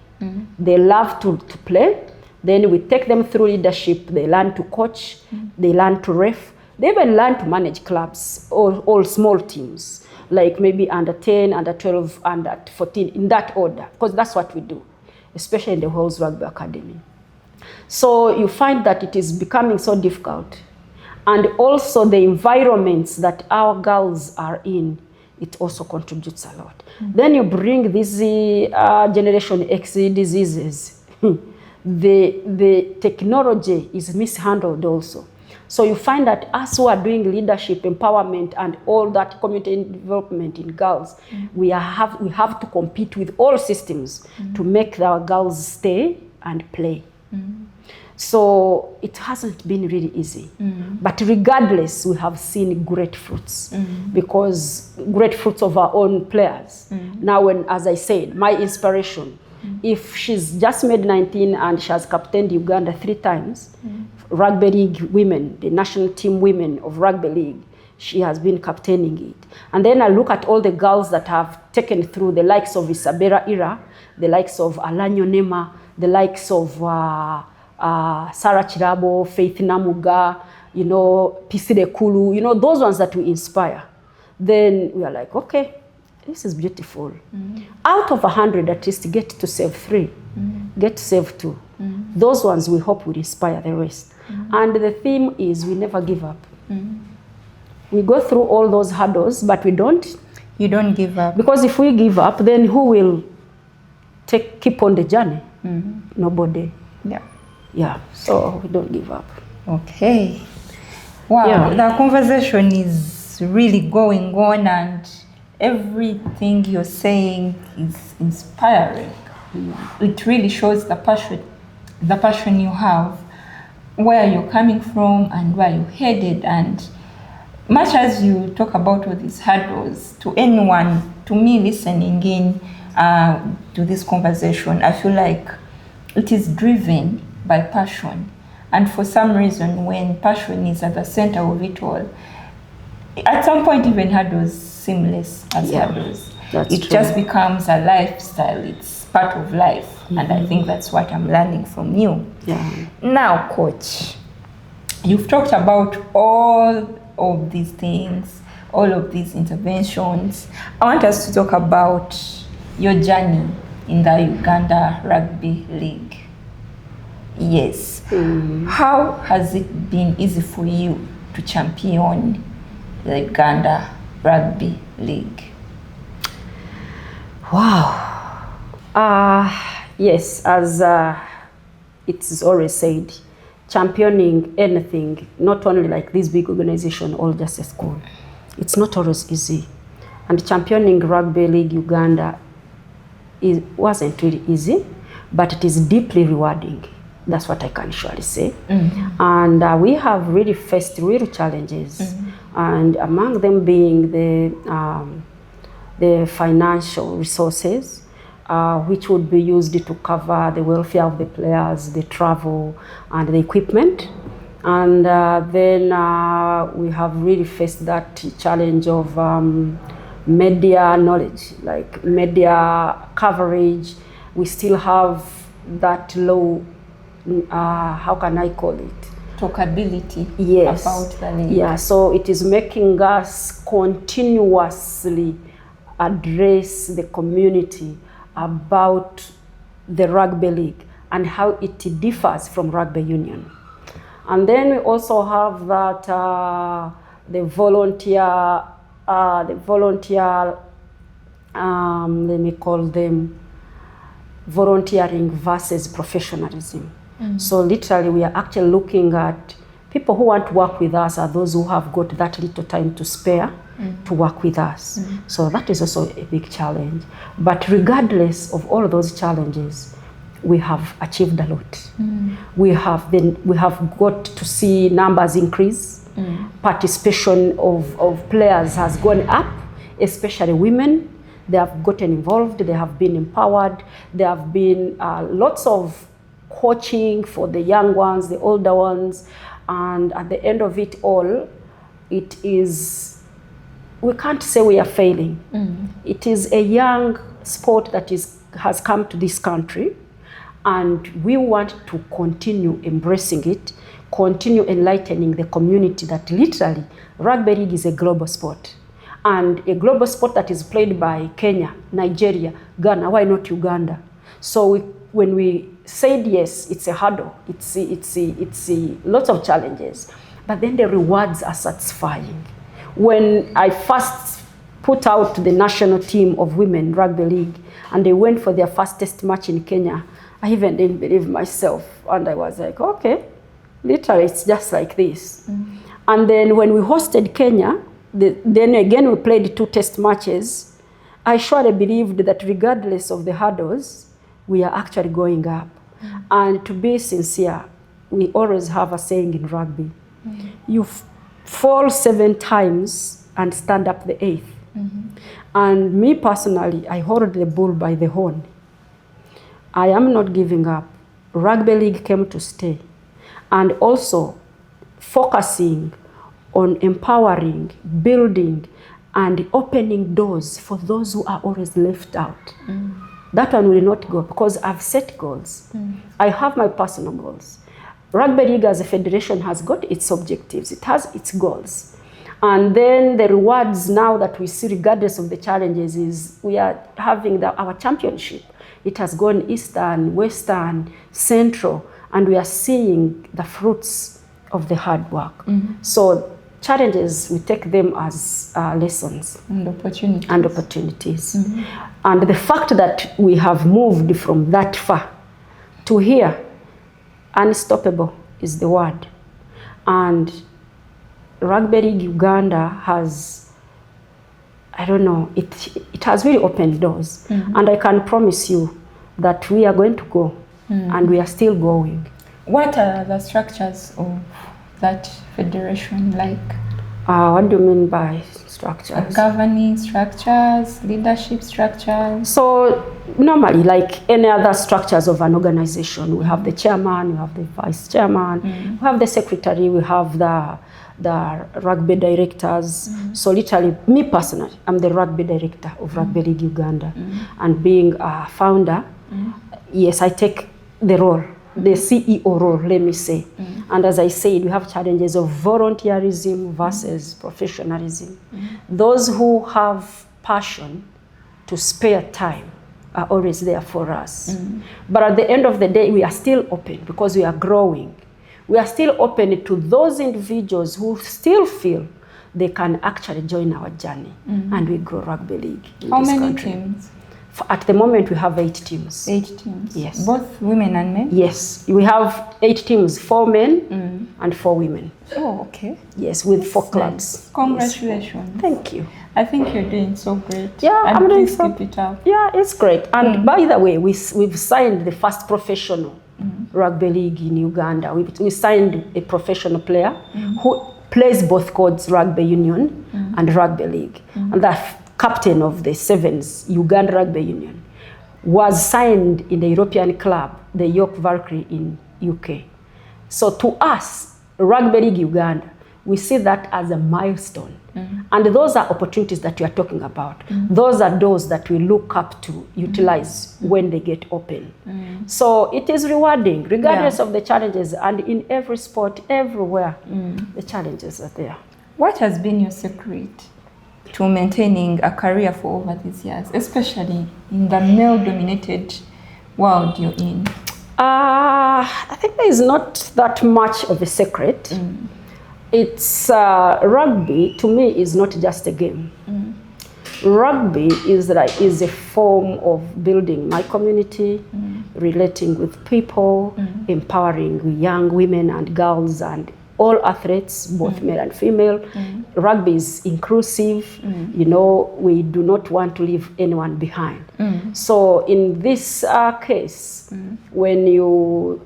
Speaker 2: They love to play. Then we take them through leadership. They learn to coach. They learn to ref. They even learn to manage clubs or small teams, like maybe under 10, under 12, under 14, in that order, because that's what we do, especially in the Wales Rugby Academy. So you find that it is becoming so difficult. And also the environments that our girls are in, it also contributes a lot. Then you bring these Generation X diseases. The technology is mishandled also. So you find that us who are doing leadership, empowerment, and all that community development in girls, we have to compete with all systems to make our girls stay and play. So it hasn't been really easy. But regardless, we have seen great fruits, because great fruits of our own players. Now, as I said, my inspiration, if she's just made 19 and she has captained Uganda 3 times, Rugby League women, the national team women of Rugby League, she has been captaining it. And then I look at all the girls that have taken through, the likes of Isabella Ira, the likes of Alanyo Nema, the likes of Sarah Chirabo, Faith Namuga, Pisire Kulu, those ones that we inspire. Then we are like, okay, this is beautiful. Out of 100, at least get to save 3, get to save 2. Those ones we hope will inspire the rest. And the theme is we never give up. We go through all those hurdles, but we don't.
Speaker 1: You don't give up.
Speaker 2: Because if we give up, then who will keep on the journey? Nobody. Yeah, so we don't give up.
Speaker 1: Okay. Wow, the conversation is really going on, and everything you're saying is inspiring. It really shows the passion you have, where you're coming from and where you're headed. And much as you talk about all these hurdles, to anyone, to me listening in to this conversation, I feel like it is driven by passion. And for some reason, when passion is at the center of it all, at some point even hurdles seem less as hurdles. It just becomes a lifestyle. It's part of life. And I think that's what I'm learning from you. Now, Coach, you've talked about all of these things, all of these interventions. I want us to talk about your journey in the Uganda Rugby League. Yes. How has it been easy for you to champion the Uganda Rugby League?
Speaker 2: Wow. Yes, as it's always said, championing anything, not only like this big organization or just a school, it's not always easy. And championing Rugby League Uganda wasn't really easy, but it is deeply rewarding. That's what I can surely say. And we have really faced real challenges, and among them being the financial resources, which would be used to cover the welfare of the players, the travel, and the equipment. And then we have really faced that challenge of media knowledge, like media coverage. We still have that low, how can I call it?
Speaker 1: Talkability about the league.
Speaker 2: Yeah, so it is making us continuously address the community about the rugby league and how it differs from rugby union. And then we also have that the volunteer, let me call them volunteering versus professionalism. So literally we are actually looking at people who want to work with us are those who have got that little time to spare to work with us. So that is also a big challenge. But regardless of all of those challenges, we have achieved a lot. We have got to see numbers increase. Participation of players has gone up, especially women. They have gotten involved, they have been empowered, there have been lots of coaching for the young ones, the older ones, and at the end of it all, it is, we can't say we are failing. It is a young sport that has come to this country, and we want to continue embracing it, continue enlightening the community that literally rugby league is a global sport. And a global sport that is played by Kenya, Nigeria, Ghana, why not Uganda? So when we said yes, it's a hurdle, it's lots of challenges, but then the rewards are satisfying. When I first put out the national team of women rugby league and they went for their first test match in Kenya, I even didn't believe myself, and I was like, okay, literally it's just like this. And then when we hosted Kenya, then again we played 2 test matches. I surely believed that regardless of the hurdles, we are actually going up. And to be sincere, we always have a saying in rugby, you fall 7 times and stand up the 8th. And me personally, I hold the bull by the horn. I am not giving up. Rugby league came to stay. And also focusing on empowering, building, and opening doors for those who are always left out. That one will not go because I've set goals. I have my personal goals. Rugby league as a federation has got its objectives. It has its goals. And then the rewards now that we see regardless of the challenges is we are having our championship. It has gone Eastern, Western, Central, and we are seeing the fruits of the hard work. So challenges, we take them as lessons
Speaker 1: and opportunities.
Speaker 2: And the fact that we have moved from that far to here, unstoppable is the word. And Rugby League Uganda has, I don't know, it has really opened doors. And I can promise you that we are going to go, and we are still going.
Speaker 1: What are the structures of that federation like?
Speaker 2: What do you mean by structures?
Speaker 1: Governing structures, leadership structures.
Speaker 2: So normally, like any other structures of an organization, we have the chairman, we have the vice chairman, we have the secretary, we have the rugby directors. So literally, me personally, I'm the rugby director of Rugby League Uganda. And being a founder, yes, I take the role, the CEO role, let me say. And as I said, we have challenges of volunteerism versus professionalism. Those who have passion to spare time are always there for us. But at the end of the day, we are still open because we are growing. We are still open to those individuals who still feel they can actually join our journey, and we grow rugby league in
Speaker 1: How
Speaker 2: this
Speaker 1: many
Speaker 2: country.
Speaker 1: teams?
Speaker 2: At the moment, we have 8 teams.
Speaker 1: 8 teams?
Speaker 2: Yes.
Speaker 1: Both women and men?
Speaker 2: Yes. We have 8 teams, 4 men and 4 women.
Speaker 1: Oh, okay.
Speaker 2: Yes, with 4
Speaker 1: Nice.
Speaker 2: clubs.
Speaker 1: Congratulations.
Speaker 2: Yes. Thank you.
Speaker 1: I think you're doing so great.
Speaker 2: Yeah,
Speaker 1: and
Speaker 2: I'm doing
Speaker 1: please
Speaker 2: so.
Speaker 1: keep it up.
Speaker 2: Yeah, it's great. And by the way, we've signed the first professional rugby league in Uganda. We signed a professional player who plays both codes, rugby union and rugby league. And the captain of the Sevens, Uganda Rugby Union, was signed in the European club, the York Valkyrie in UK. So to us, Rugby League Uganda, we see that as a milestone. And those are opportunities that we are talking about. Those are doors that we look up to utilize when they get open. So it is rewarding, regardless of the challenges. And in every sport, everywhere, the challenges are there.
Speaker 1: What has been your secret to maintaining a career for over these years, especially in the male-dominated world you're in?
Speaker 2: I think there is not that much of a secret. It's rugby to me is not just a game. Rugby is a form of building my community, relating with people, empowering young women and girls and all athletes, both male and female. Rugby is inclusive. You know, we do not want to leave anyone behind. So in this case, when you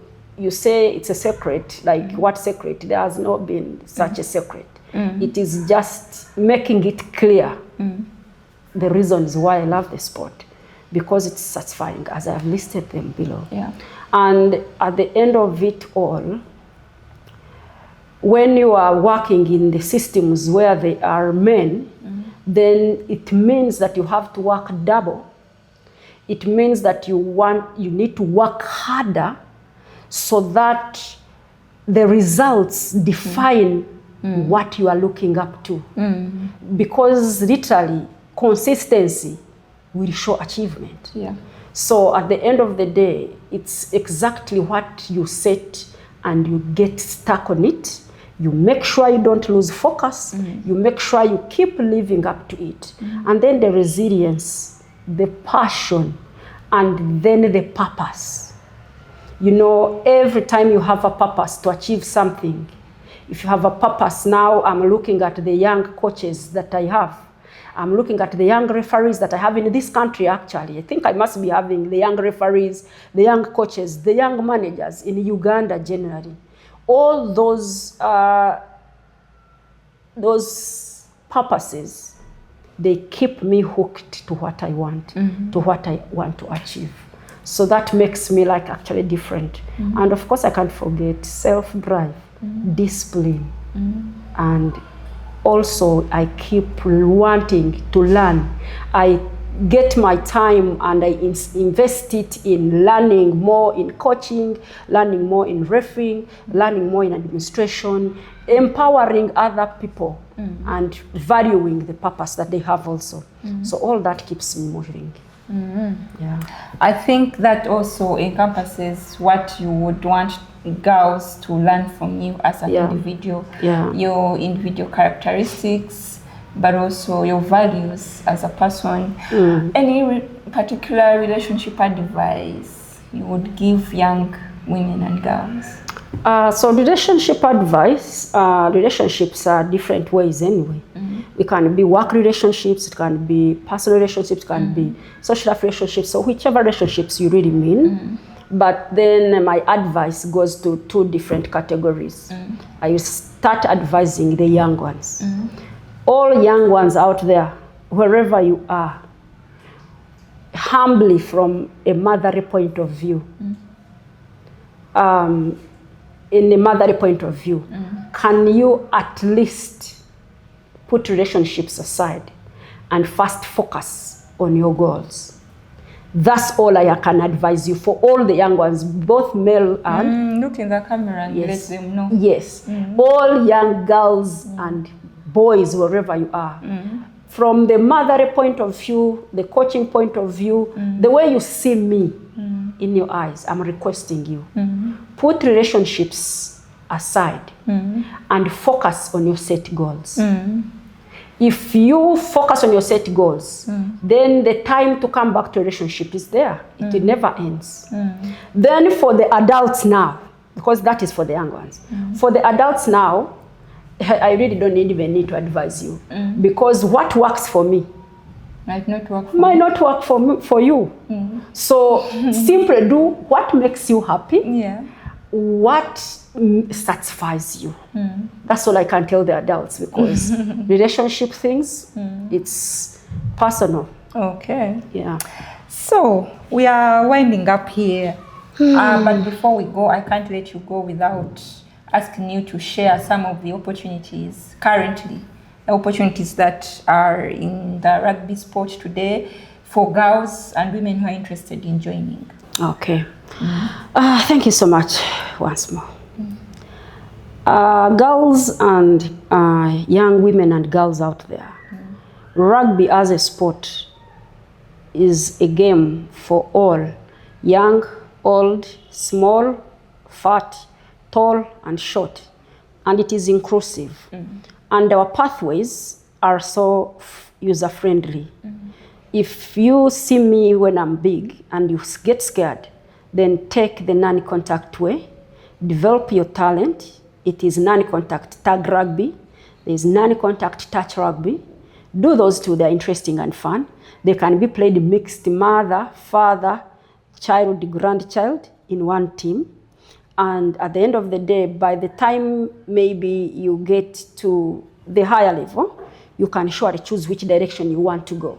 Speaker 2: say it's a secret, like what secret? There has not been such a secret. It is just making it clear the reasons why I love the sport, because it's satisfying, as I have listed them below.
Speaker 1: Yeah.
Speaker 2: And at the end of it all, when you are working in the systems where they are men, then it means that you have to work double. It means that you need to work harder so that the results define what you are looking up to. Because literally, consistency will show achievement.
Speaker 1: Yeah.
Speaker 2: So at the end of the day, it's exactly what you set and you get stuck on it. You make sure you don't lose focus. You make sure you keep living up to it. And then the resilience, the passion, and then the purpose. You know, every time you have a purpose to achieve something, if you have a purpose, now I'm looking at the young coaches that I have. I'm looking at the young referees that I have in this country, actually. I think I must be having the young referees, the young coaches, the young managers in Uganda generally. All those purposes, they keep me hooked to what I want, to what I want to achieve. So that makes me like actually different. And of course I can't forget self-drive, discipline, and also I keep wanting to learn. I get my time and I invest it in learning more in coaching, learning more in refereeing, learning more in administration, empowering other people and valuing the purpose that they have also. So all that keeps me moving. Yeah.
Speaker 1: I think that also encompasses what you would want girls to learn from you as an individual, your individual characteristics, but also your values as a person. Any particular relationship advice you would give young women and girls?
Speaker 2: So relationship advice, relationships are different ways anyway. It can be work relationships, it can be personal relationships, it can be social relationships, so whichever relationships you really mean. But then my advice goes to two different categories. I start advising the young ones. All young ones out there, wherever you are, humbly from a motherly point of view, in a motherly point of view, can you at least put relationships aside and first focus on your goals? That's all I can advise you for all the young ones, both male and...
Speaker 1: look in the camera and let them know.
Speaker 2: Yes, all young girls and boys, wherever you are. From the motherly point of view, the coaching point of view, the way you see me in your eyes, I'm requesting you, put relationships aside and focus on your set goals. If you focus on your set goals, then the time to come back to relationship is there. It never ends. Then for the adults now, because that is for the young ones, for the adults now, I really don't even need to advise you, because what works for me
Speaker 1: might not work
Speaker 2: for you. So simply do what makes you happy, what satisfies you. That's all I can tell the adults, because relationship things, it's personal.
Speaker 1: Okay.
Speaker 2: Yeah.
Speaker 1: So we are winding up here, but before we go, I can't let you go without asking you to share some of the opportunities currently, the opportunities that are in the rugby sport today for girls and women who are interested in joining.
Speaker 2: Okay. Thank you so much once more. Girls and young women and girls out there, rugby as a sport is a game for all, young, old, small, fat, tall and short. and it is inclusive. And our pathways are so user-friendly. If you see me when I'm big and you get scared, then take the non-contact way, develop your talent. It is non-contact tag rugby, there's non-contact touch rugby. Do those two, they're interesting and fun. They can be played mixed mother, father, child, grandchild in one team. And at the end of the day, by the time maybe you get to the higher level, you can surely choose which direction you want to go.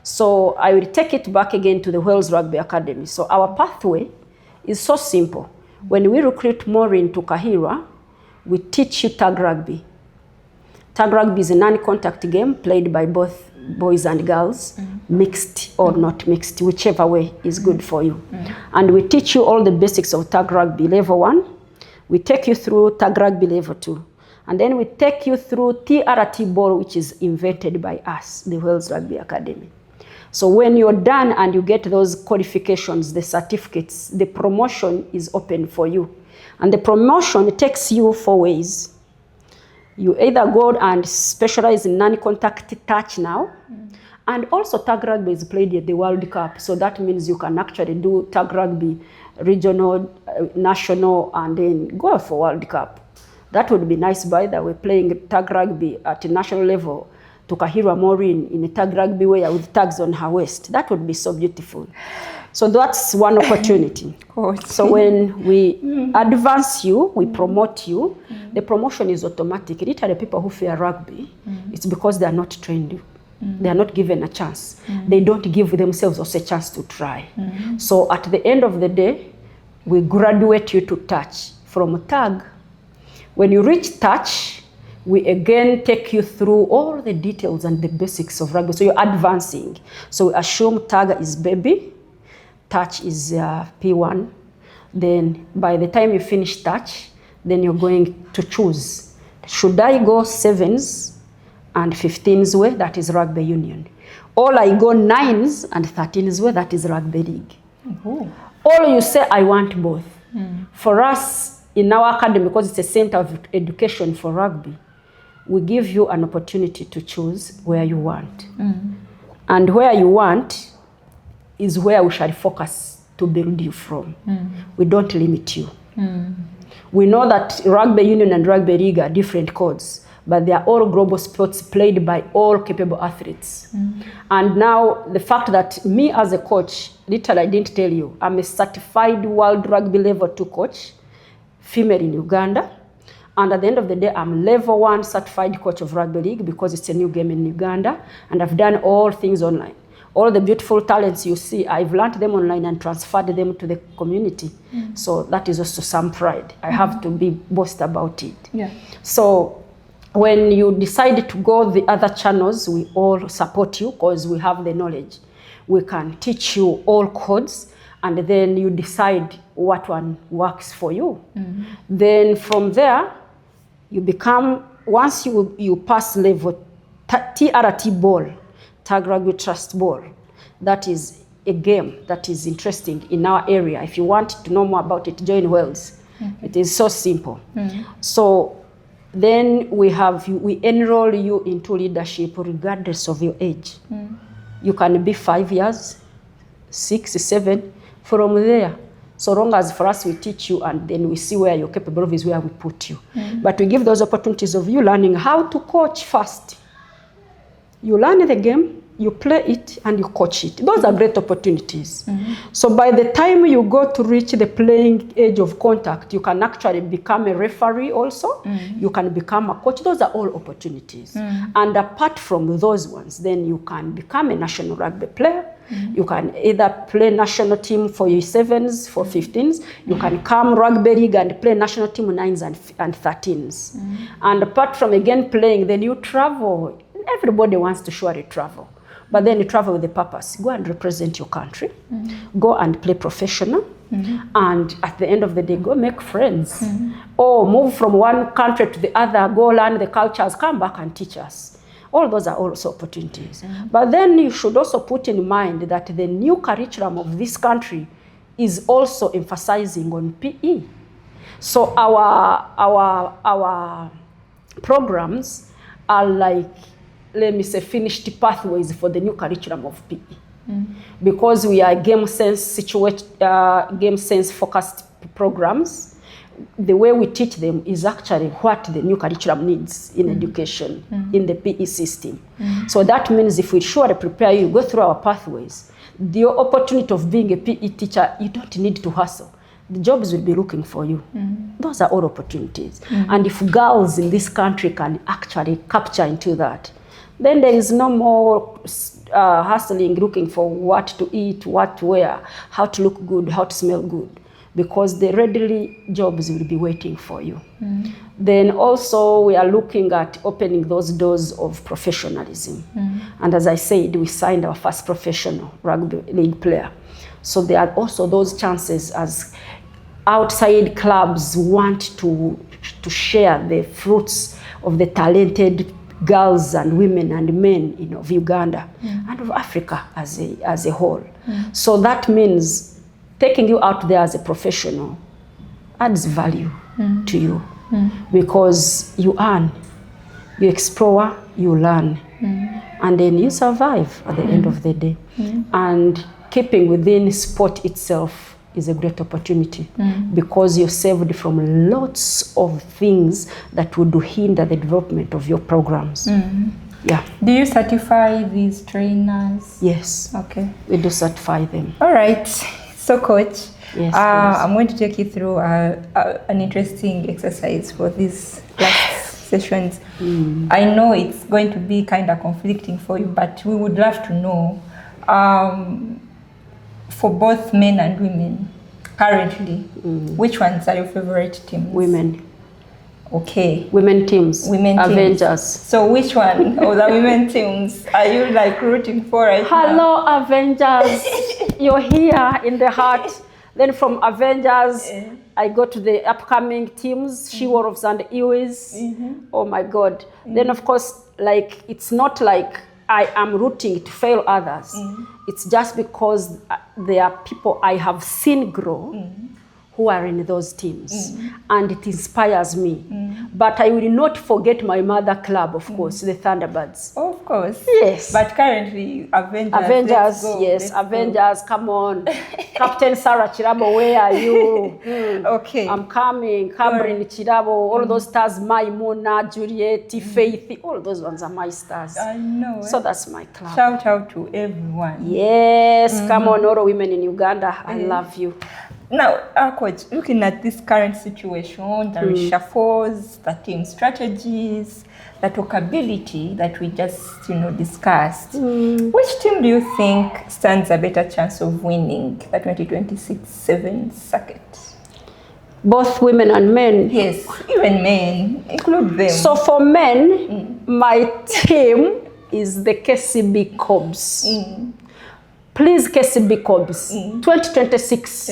Speaker 2: So I will take it back again to the Wales Rugby Academy. So our pathway is so simple. When we recruit Maureen to Kahira, we teach you tag rugby. Tag rugby is a non-contact game played by both boys and girls, mixed or not mixed, whichever way is good for you. And we teach you all the basics of tag rugby level 1. We take you through tag rugby level 2. And then we take you through TRT ball, which is invented by us, the Wales Rugby Academy. So when you're done and you get those qualifications, the certificates, the promotion is open for you. And the promotion takes you 4 ways. You either go and specialize in non-contact touch now, and also tag rugby is played at the World Cup. So that means you can actually do tag rugby, regional, national, and then go for World Cup. That would be nice, by the way, playing tag rugby at a national level to Kahira Maureen in a tag rugby wear with tags on her waist. That would be so beautiful. So that's one opportunity. So when we advance you, we promote you, the promotion is automatic. Literally, people who fear rugby, it's because they are not trained. They are not given a chance. They don't give themselves also a chance to try. So at the end of the day, we graduate you to touch from tag. When you reach touch, we again take you through all the details and the basics of rugby. So you're advancing. So we assume tag is baby, touch is P1. Then by the time you finish touch, then you're going to choose. Should I go 7s and 15s way? That is rugby union. Or I go 9s and 13s way? That is rugby league. Or you say, I want both. For us, in our academy, because it's a center of education for rugby, we give you an opportunity to choose where you want. And where you want is where we shall focus to build you from. We don't limit you. We know that rugby union and rugby league are different codes, but they are all global sports played by all capable athletes. And now the fact that me as a coach, literally I didn't tell you, I'm a certified world rugby level 2 coach, female in Uganda. And at the end of the day, I'm level 1 certified coach of rugby league because it's a new game in Uganda. And I've done all things online. All the beautiful talents you see, I've learned them online and transferred them to the community. So that is also some pride. I have to be boast about it. So when you decide to go the other channels, we all support you because we have the knowledge. We can teach you all codes, and then you decide what one works for you. Then from there, you become, once you pass level TRT ball, tag rugby trust ball, that is a game that is interesting in our area. If you want to know more about it, join Wales. It is so simple. So then we enroll you into leadership regardless of your age. You can be 5 years, 6, 7, from there. So long as for us we teach you and then we see where you're capable of is where we put you. But we give those opportunities of you learning how to coach first. You learn the game, you play it, and you coach it. Those are great opportunities. So by the time you go to reach the playing age of contact, you can actually become a referee also. You can become a coach. Those are all opportunities. And apart from those ones, then you can become a national rugby player. You can either play national team for your 7s, for 15s. You can come rugby league and play national team 9s and 13s. And apart from again playing, then you travel. Everybody wants to surely travel. But then you travel with a purpose. Go and represent your country. Go and play professional. And at the end of the day, go make friends. Or move from one country to the other, go learn the cultures, come back and teach us. All those are also opportunities. But then you should also put in mind that the new curriculum of this country is also emphasizing on PE. So our programs are like, let me say, finished pathways for the new curriculum of PE. Because we are game sense focused programs, the way we teach them is actually what the new curriculum needs in education, in the PE system. So that means if we surely prepare you, go through our pathways, the opportunity of being a PE teacher, you don't need to hustle. The jobs will be looking for you. Those are all opportunities. And if girls in this country can actually capture into that, then there is no more hustling, looking for what to eat, what to wear, how to look good, how to smell good, because the readily jobs will be waiting for you. Then also we are looking at opening those doors of professionalism. And as I said, we signed our first professional rugby league player. So there are also those chances as outside clubs want to share the fruits of the talented girls and women and men, you know, of Uganda and of Africa as a whole. So that means taking you out there as a professional adds value to you because you earn, you explore, you learn, and then you survive at the end of the day. And keeping within sport itself is a great opportunity because you're saved from lots of things that would hinder the development of your programs. Yeah.
Speaker 1: Do you certify these trainers?
Speaker 2: Yes.
Speaker 1: Okay.
Speaker 2: We do certify them.
Speaker 1: All right. So, Coach,
Speaker 2: Yes,
Speaker 1: I'm going to take you through an interesting exercise for these last sessions. I know it's going to be kind of conflicting for you, but we would love to know, for both men and women, currently, which ones are your favorite teams?
Speaker 2: Women.
Speaker 1: Okay.
Speaker 2: Women teams.
Speaker 1: Women teams.
Speaker 2: Avengers.
Speaker 1: So which one of the women teams are you like rooting for right now?
Speaker 2: Hello, Avengers. You're here in the heart. Then from Avengers, I go to the upcoming teams, She-Wolves and Iwis. Oh my God. Then of course, like, it's not like I am rooting to fail others. It's just because there are people I have seen grow who are in those teams, and it inspires me. But I will not forget my mother club, of course, the Thunderbirds.
Speaker 1: Of course.
Speaker 2: Yes.
Speaker 1: But currently, Avengers.
Speaker 2: Avengers, yes, Avengers, come on. Captain Sarah Chirabo, where are you?
Speaker 1: Okay.
Speaker 2: I'm coming. Cabrin Chirabo, all those stars, Maimuna, Juliet, Faith, all those ones are my stars.
Speaker 1: I know.
Speaker 2: So that's my club.
Speaker 1: Shout out to everyone.
Speaker 2: Yes, come on, all women in Uganda, I love you.
Speaker 1: Now, Coach, looking at this current situation, the reshuffles, the team strategies, the talkability that we just, discussed, which team do you think stands a better chance of winning the 2026 Sevens circuit?
Speaker 2: Both women and men?
Speaker 1: Yes, even men, include them.
Speaker 2: So for men, my team is the KCB Cobs. Please, KCB Cobs, 2026.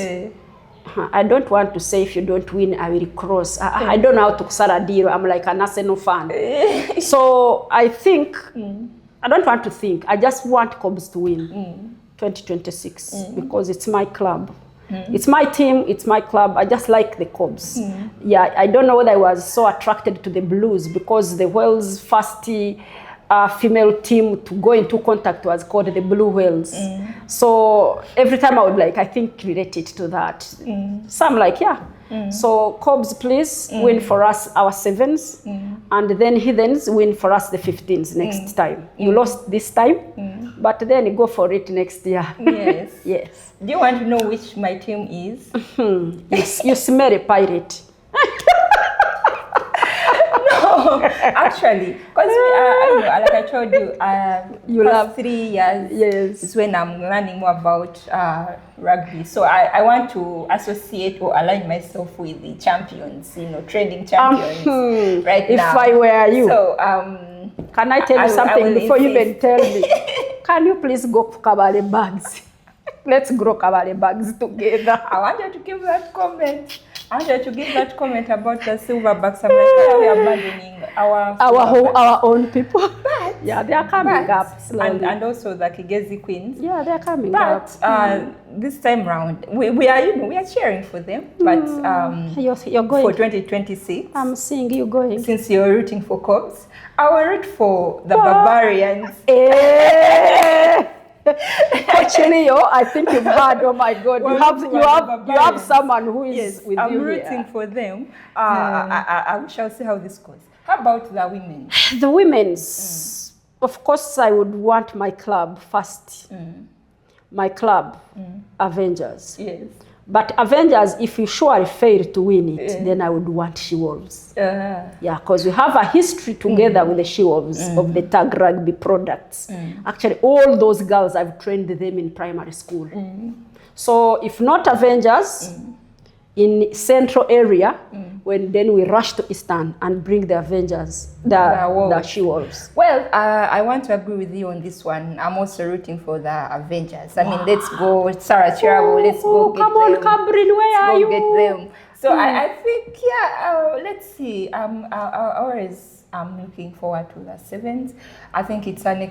Speaker 2: I don't want to say if you don't win, I will cross. I don't know how to sell a deal. I'm like an Arsenal fan. So I think, I don't want to think. I just want Cobs to win 2026 because it's my club. It's my team, it's my club. I just like the Cobs. Yeah, I don't know whether I was so attracted to the Blues because the Wales first female team to go into contact was called the Blue Whales. So every time I would I think relate it to that. So I'm like, yeah. So Cobs, please win for us our sevens, and then Heathens win for us the 15s next time. You lost this time, but then go for it next year.
Speaker 1: Yes.
Speaker 2: Yes.
Speaker 1: Do you want to know which my team is?
Speaker 2: Yes, you smell a pirate.
Speaker 1: No, actually, because like I told you,
Speaker 2: you love
Speaker 1: 3 years.
Speaker 2: Yes.
Speaker 1: Is when I'm learning more about rugby. So I want to associate or align myself with the champions, trending champions right
Speaker 2: if
Speaker 1: now.
Speaker 2: If I were you,
Speaker 1: so
Speaker 2: can I tell you something before you even tell me? Can you please go for Kabale bags? Let's grow Kabale bags together.
Speaker 1: I wanted to give that comment. I wanted to give that comment about the silverbacks. I'm like, why are we abandoning our
Speaker 2: own people?
Speaker 1: But
Speaker 2: Yeah, they are coming up slowly.
Speaker 1: And also the Kigezi Queens.
Speaker 2: Yeah, they are coming
Speaker 1: but,
Speaker 2: up.
Speaker 1: This time round, we are cheering for them. But
Speaker 2: You're going
Speaker 1: for 2026.
Speaker 2: I'm seeing you going.
Speaker 1: Since you're rooting for Cops, I will root for the Barbarians.
Speaker 2: Coach Leo, I think you've heard. Oh my God, you have someone who is with
Speaker 1: I'm
Speaker 2: you
Speaker 1: rooting
Speaker 2: here.
Speaker 1: for them. I shall see how this goes. How about the women?
Speaker 2: The women's, of course, I would want my club first. My club, Avengers.
Speaker 1: Yes.
Speaker 2: But Avengers, if you surely fail to win it, then I would want She-Wolves. Yeah, because we have a history together with the She-Wolves of the tag rugby products. Actually, all those girls, I've trained them in primary school. So if not Avengers, in central area, then we rush to Eastern and bring the Avengers, the She-Wolves.
Speaker 1: Well, I want to agree with you on this one. I'm also rooting for the Avengers. I mean, let's go, Sarah Chirago, let's go get
Speaker 2: come
Speaker 1: them.
Speaker 2: on, Cabrin, where are you?
Speaker 1: Get them. So I think, let's see. I'm looking forward to the Sevens. I think it's an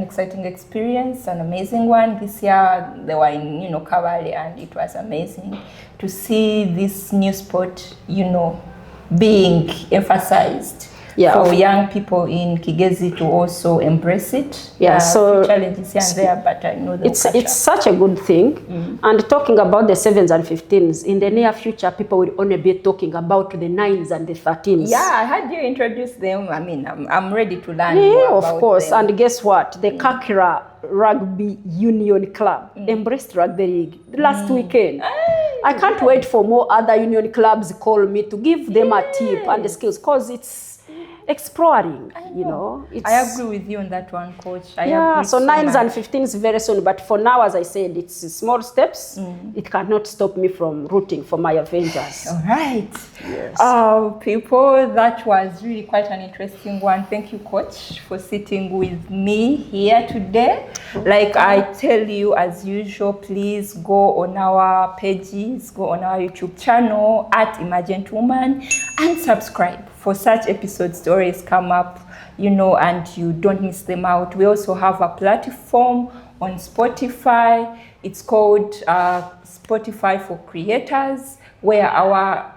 Speaker 1: exciting experience, an amazing one. This year they were in, Cavalry, and it was amazing to see this new sport, being emphasized. For young people in Kigezi to also embrace it.
Speaker 2: Yeah, so
Speaker 1: challenges here and there, but I know
Speaker 2: it's such a good thing. And talking about the 7s and 15s, in the near future, people will only be talking about the 9s and the 13s.
Speaker 1: Yeah, I had you introduce them. I mean, I'm ready to learn
Speaker 2: more
Speaker 1: about
Speaker 2: of course.
Speaker 1: them.
Speaker 2: And guess what? The Kakira Rugby Union Club embraced Rugby League last weekend. I can't wait for more other union clubs call me to give them a tip and the skills, because it's exploring,
Speaker 1: I agree with you on that one, Coach. I agree
Speaker 2: so 9s and 15s very soon, but for now, as I said, it's small steps. It cannot stop me from rooting for my Avengers.
Speaker 1: All right.
Speaker 2: Yes.
Speaker 1: People, that was really quite an interesting one. Thank you, Coach, for sitting with me here today. Like I tell you, as usual, please go on our pages, go on our YouTube channel at Emergent Woman and subscribe for such episodes to always come up, and you don't miss them out. We also have a platform on Spotify. It's called Spotify for Creators, where our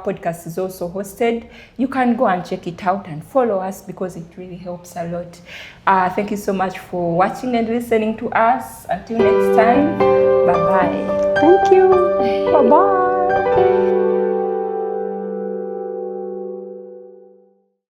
Speaker 1: podcast is also hosted. You can go and check it out and follow us, because it really helps a lot. Thank you so much for watching and listening to us. Until next time, bye-bye.
Speaker 2: Thank you. Bye-bye.